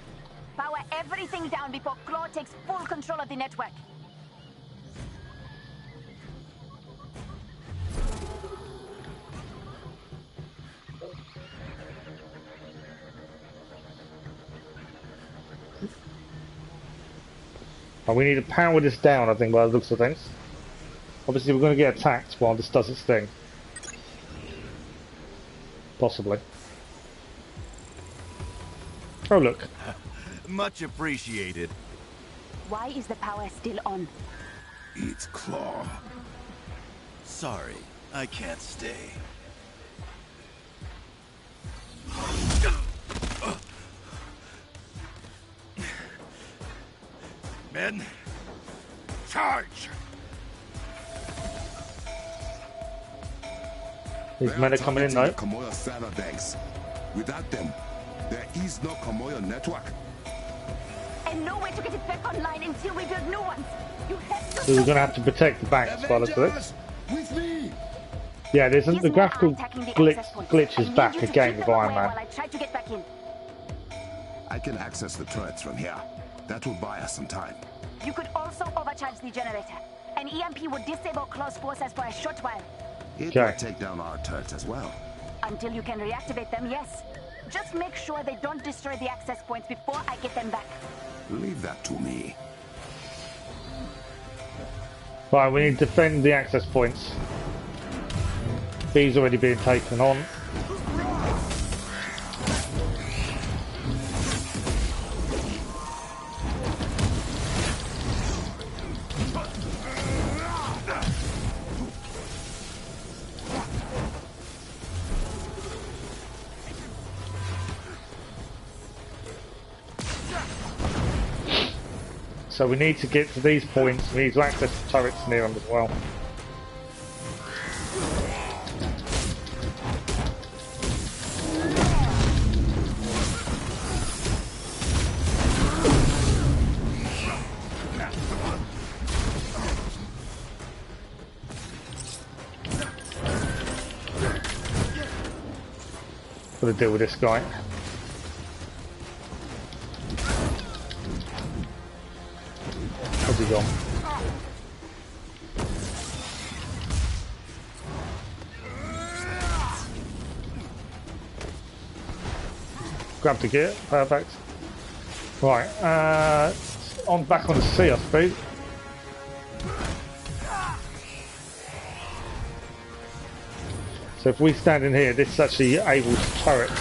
Power everything down before Claw takes full control of the network. And we need to power this down, I think, by the looks of things. Obviously, we're going to get attacked while this does its thing. Possibly. Oh, look. Much appreciated. Why is the power still on? It's Claw. Sorry, I can't stay. Men, charge! These men are coming in though. Kamoya server banks. Without them, there is no Kamoya network. And no way to get it back online until we build new ones. You have to. So we're going to have to protect the banks by the looks of it. With me. Yeah, there's the graphical glitch is back again with Iron Man. I tried to get back in. I can access the turrets from here. That will buy us some time. You could also overcharge the generator. An EMP would disable close forces for a short while. It will take down our turrets as well. Until you can reactivate them, yes. Just make sure they don't destroy the access points before I get them back. Leave that to me. Right, we need to defend the access points. These already being taken on. So we need to get to these points, we need to access the turrets near them as well. Got to deal with this guy. Where's he gone? Grab the gear, perfect. Right, on back on the sea, I suppose. So if we stand in here, this is actually able to turrets.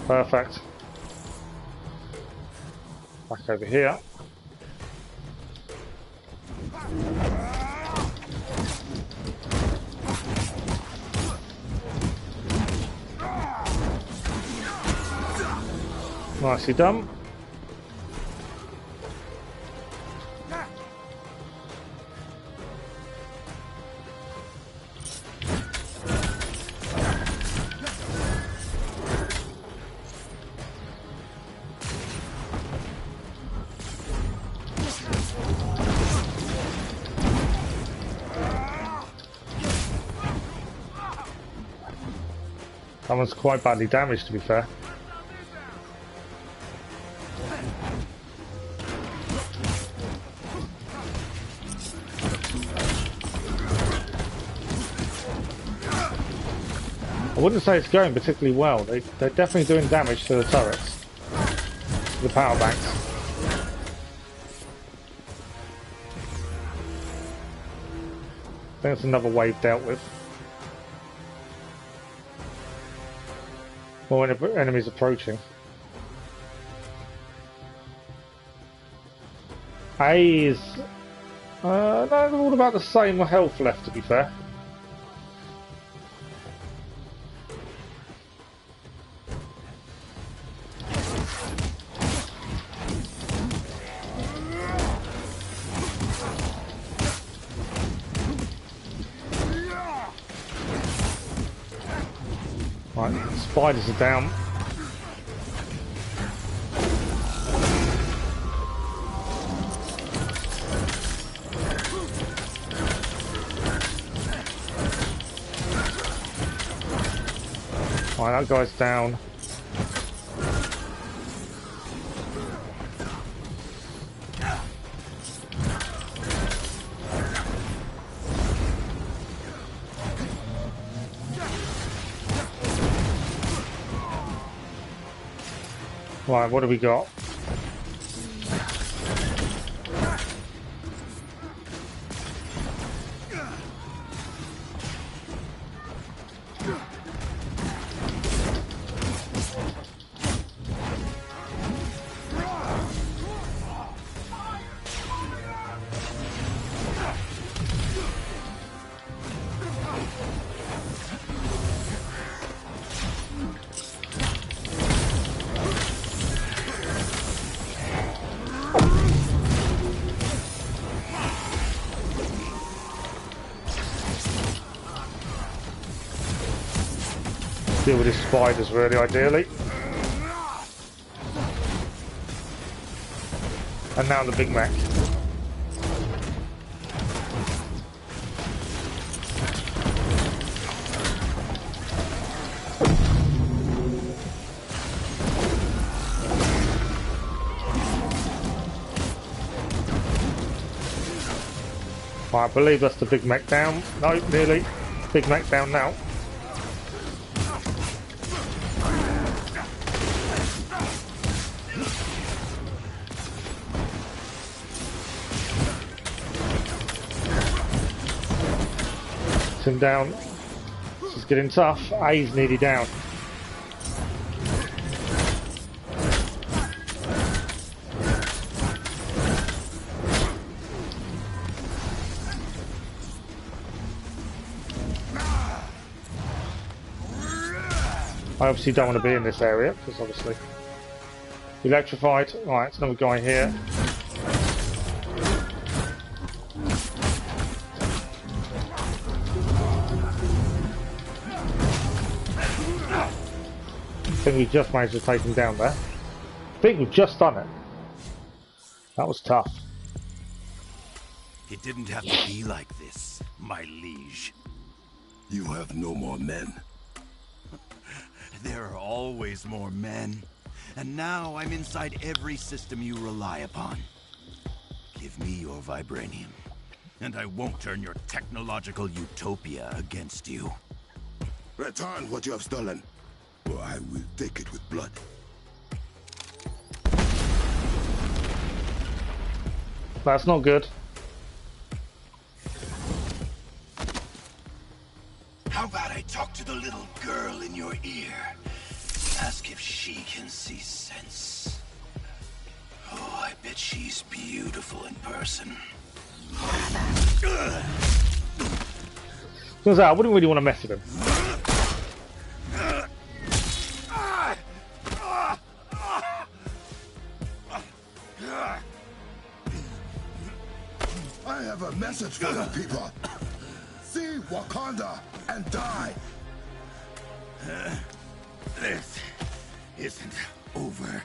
Perfect. Back over here. Nicely done. That one's quite badly damaged, to be fair. I wouldn't say it's going particularly well. They're definitely doing damage to the turrets, the power banks. I think it's another wave dealt with. More enemies approaching. A is no, they're all about the same health left, to be fair. Right, spiders are down. Right, that guy's down. Right, what do we got? Deal with his spiders, really, ideally. And now the Big Mac. I believe that's the Big Mac down. No, nearly. Big Mac down now. Him down. This is getting tough. A's nearly down. I obviously don't want to be in this area because obviously electrified. Right, it's another guy here. I think we just managed to take him down there. I think we've just done it. That was tough. It didn't have to be like this, my liege. You have no more men. There are always more men. And now I'm inside every system you rely upon. Give me your vibranium, and I won't turn your technological utopia against you. Return what you have stolen, or I will take it with blood. That's not good. How about I talk to the little girl in your ear? Ask if she can see sense. Oh, I bet she's beautiful in person. So I wouldn't really want to mess with him. I have a message for the people. See Wakanda and die. This isn't over.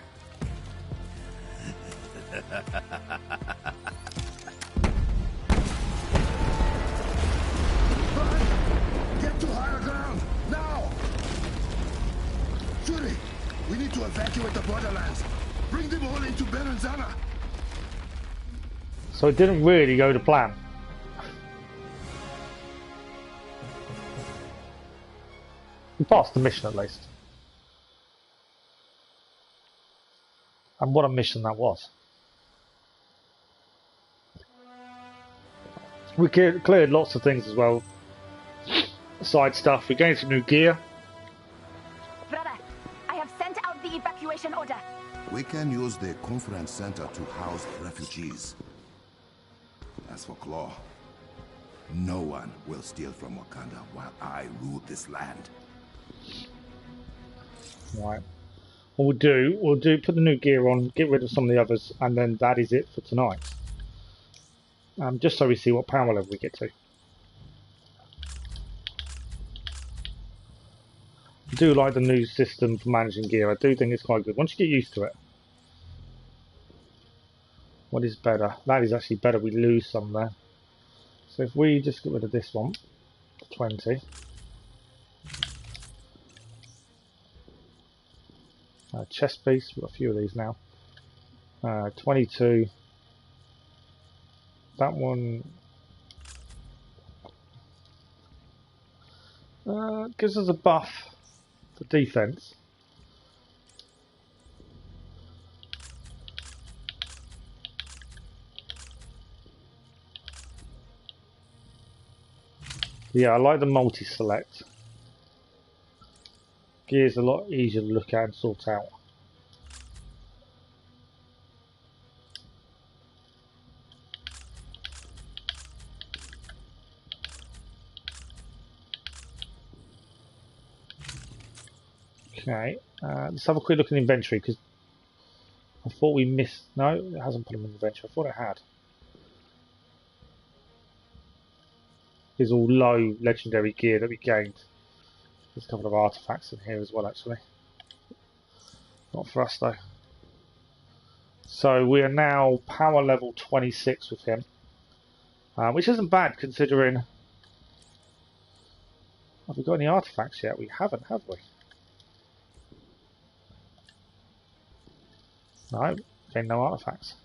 Get to higher ground, now! Fury, we need to evacuate the borderlands. Bring them all into Berenzana. So it didn't really go to plan. We passed the mission at least. And what a mission that was. We cleared lots of things as well. Side stuff. We gained some new gear. Brother, I have sent out the evacuation order. We can use the conference center to house refugees. As for Claw, no one will steal from Wakanda while I rule this land. Right. What we'll do put the new gear on, get rid of some of the others, and then that is it for tonight. Just so we see what power level we get to. I do like the new system for managing gear. I do think it's quite good once you get used to it. What is better? That is actually better. We lose some there. So if we just get rid of this one, 20. Chest piece, we've got a few of these now. 22. That one gives us a buff for defense. Yeah, I like the multi-select. Gear's a lot easier to look at and sort out. Okay, let's have a quick look in inventory because I thought we missed. No, it hasn't put them in inventory. I thought it had. There's all low legendary gear that we gained. There's a couple of artifacts in here as well, actually. Not for us though. So we are now power level 26 with him, which isn't bad considering. Have we got any artifacts yet? We haven't, have we? No, okay, no artifacts.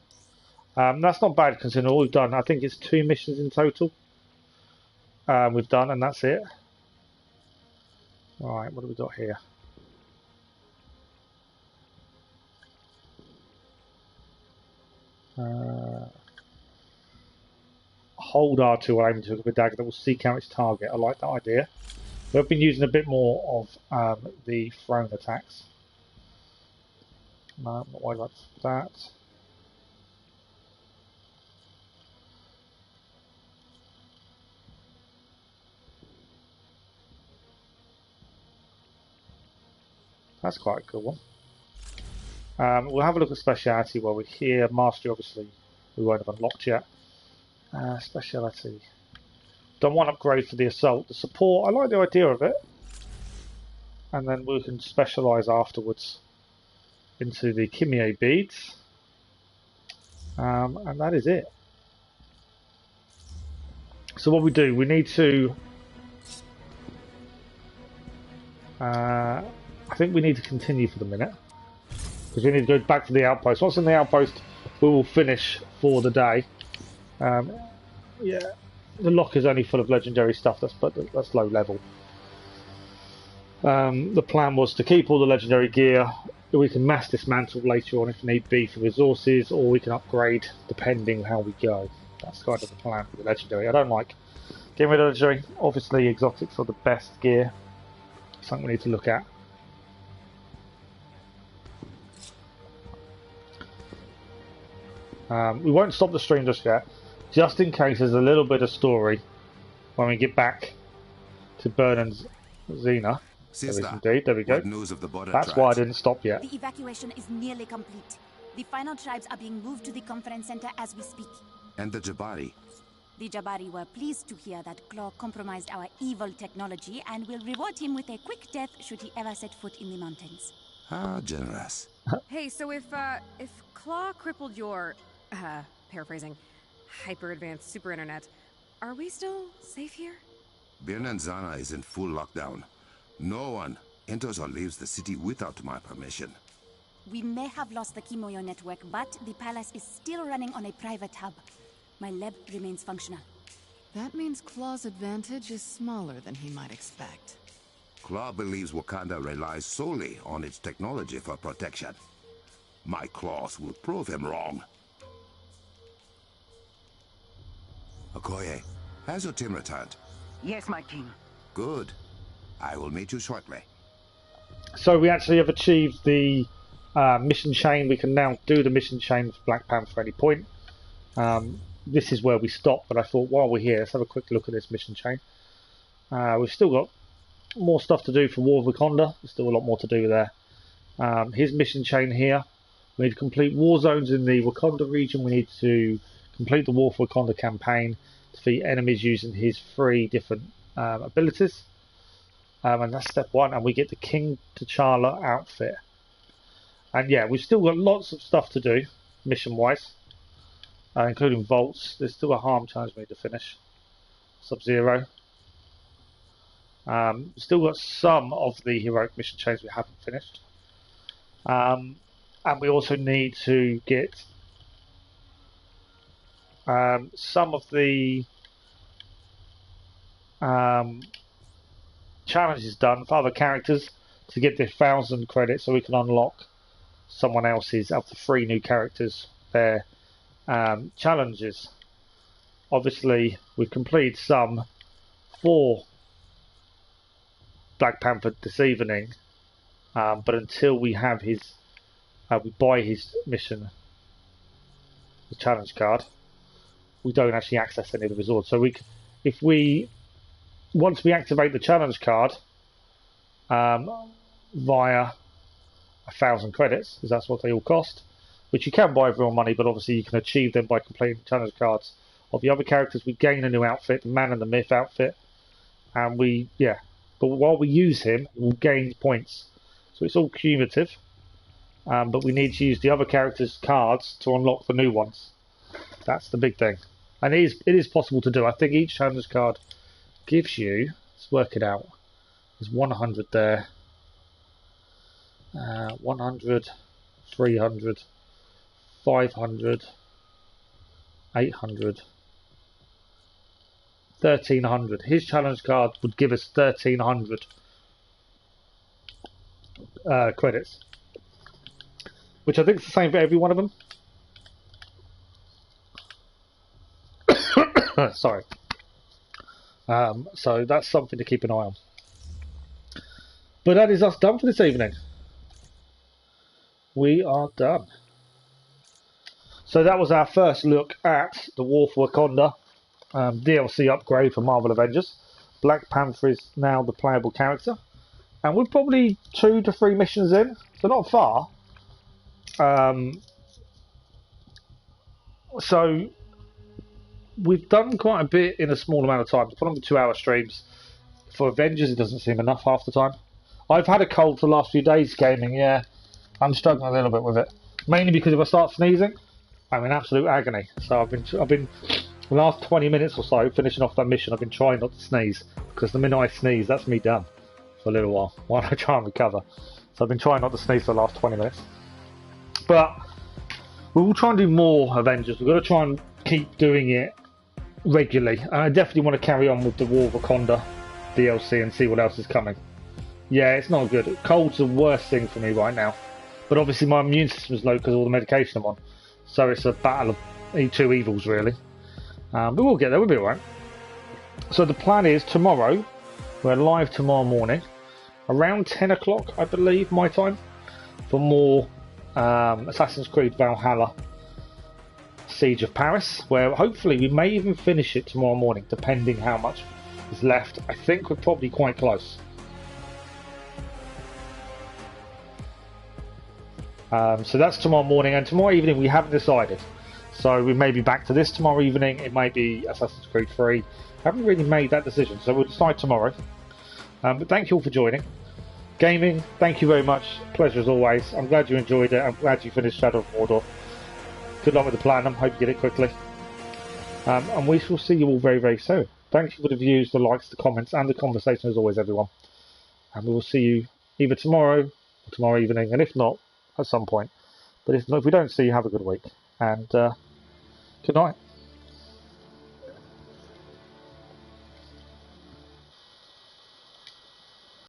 That's not bad considering all we've done. I think it's 2 missions in total. We've done, and that's it. Alright, what have we got here? Hold R2 while aiming to hook up a dagger that will seek out its target. I like that idea. We've been using a bit more of the thrown attacks. No, I'm not worried about that. That's quite a cool one. We'll have a look at speciality while we're here. Mastery, obviously, we won't have unlocked yet. Speciality. Done one upgrade for the assault. The support, I like the idea of it. And then we can specialise afterwards into the Kimio beads. And that is it. So what we do, we need to... I think we need to continue for the minute. Because we need to go back to the outpost. Once in the outpost, we will finish for the day. Yeah, the lock is only full of legendary stuff, that's low level. The plan was to keep all the legendary gear. We can mass dismantle later on if need be for resources, or we can upgrade depending how we go. That's kind of the plan for the legendary. I don't like getting rid of legendary. Obviously exotics are the best gear. Something we need to look at. We won't stop the stream just yet, just in case there's a little bit of story when we get back to Bern and Xena. There we go. News of the border That's tribes? why I didn't stop yet. The evacuation is nearly complete. The final tribes are being moved to the conference center as we speak. And the Jabari? The Jabari were pleased to hear that Claw compromised our evil technology and will reward him with a quick death should he ever set foot in the mountains. How generous. Hey, so if Claw crippled your, paraphrasing, hyper-advanced super internet, are we still safe here? Birnanzana is in full lockdown. No one enters or leaves the city without my permission. We may have lost the Kimoyo network, but the palace is still running on a private hub. My lab remains functional. That means Claw's advantage is smaller than he might expect. Claw believes Wakanda relies solely on its technology for protection. My claws will prove him wrong. Okoye, has your team returned? Yes, my king. Good. I will meet you shortly. So we actually have achieved the mission chain. We can now do the mission chain for Black Panther at any point. This is where we stopped, but I thought while we're here, let's have a quick look at this mission chain. We've still got more stuff to do for War of Wakanda. There's still a lot more to do there. His mission chain here. We need to complete war zones in the Wakanda region. We need to complete the War for Wakanda campaign, defeat enemies using his 3 different abilities. And that's step 1, and we get the King T'Challa outfit. And yeah, we've still got lots of stuff to do, mission-wise. Including vaults. There's still a harm challenge we need to finish. Sub-Zero. Still got some of the heroic mission chains we haven't finished. And we also need to get some of the challenges done for other characters to get the 1,000 credits so we can unlock someone else's, up to 3 new characters, their challenges. Obviously we've completed some for Black Panther this evening, but until we have his we buy his mission, the challenge card, we don't actually access any of the rewards. So once we activate the challenge card via 1,000 credits, because that's what they all cost, which you can buy for real money, but obviously you can achieve them by completing challenge cards of the other characters. We gain a new outfit, the Man and the Myth outfit, and but while we use him, we'll gain points. So it's all cumulative, but we need to use the other characters' cards to unlock the new ones. That's the big thing, and it is possible to do. I think each challenge card gives you, let's work it out, there's 100 there, 100, 300, 500, 800, 1,300. His challenge card would give us 1,300 credits, which I think is the same for every one of them. Sorry. So that's something to keep an eye on. But that is us done for this evening. We are done. So that was our first look at the War for Wakanda DLC upgrade for Marvel Avengers. Black Panther is now the playable character, and we're probably 2 to 3 missions in, so not far. So we've done quite a bit in a small amount of time. To put on the 2-hour streams for Avengers, it doesn't seem enough half the time. I've had a cold for the last few days gaming. Yeah, I'm struggling a little bit with it, mainly because if I start sneezing, I'm in absolute agony. So I've been the last 20 minutes or so finishing off that mission. I've been trying not to sneeze, because the minute I sneeze, that's me done for a little while I try and recover. So I've been trying not to sneeze for the last 20 minutes. But we will try and do more Avengers. We've got to try and keep doing it regularly, and I definitely want to carry on with the War of Wakanda DLC and see what else is coming. Yeah, it's not good. Cold's the worst thing for me right now, but obviously my immune system is low because of all the medication I'm on, so it's a battle of 2 evils really. But we'll get there, we'll be alright. So the plan is tomorrow, we're live tomorrow morning around 10 o'clock I believe my time, for more Assassin's Creed Valhalla. Siege of Paris, where hopefully we may even finish it tomorrow morning, depending how much is left. I think we're probably quite close. So that's tomorrow morning, and tomorrow evening we haven't decided. So we may be back to this tomorrow evening, it may be Assassin's Creed 3. Haven't really made that decision, so we'll decide tomorrow. But thank you all for joining. Gaming, thank you very much. Pleasure as always. I'm glad you enjoyed it. I'm glad you finished Shadow of Mordor. Good luck with the Platinum. Hope you get it quickly. And we shall see you all very, very soon. Thank you for the views, the likes, the comments, and the conversation as always, everyone. And we will see you either tomorrow or tomorrow evening, and if not, at some point. But if we don't see you, have a good week. And good night.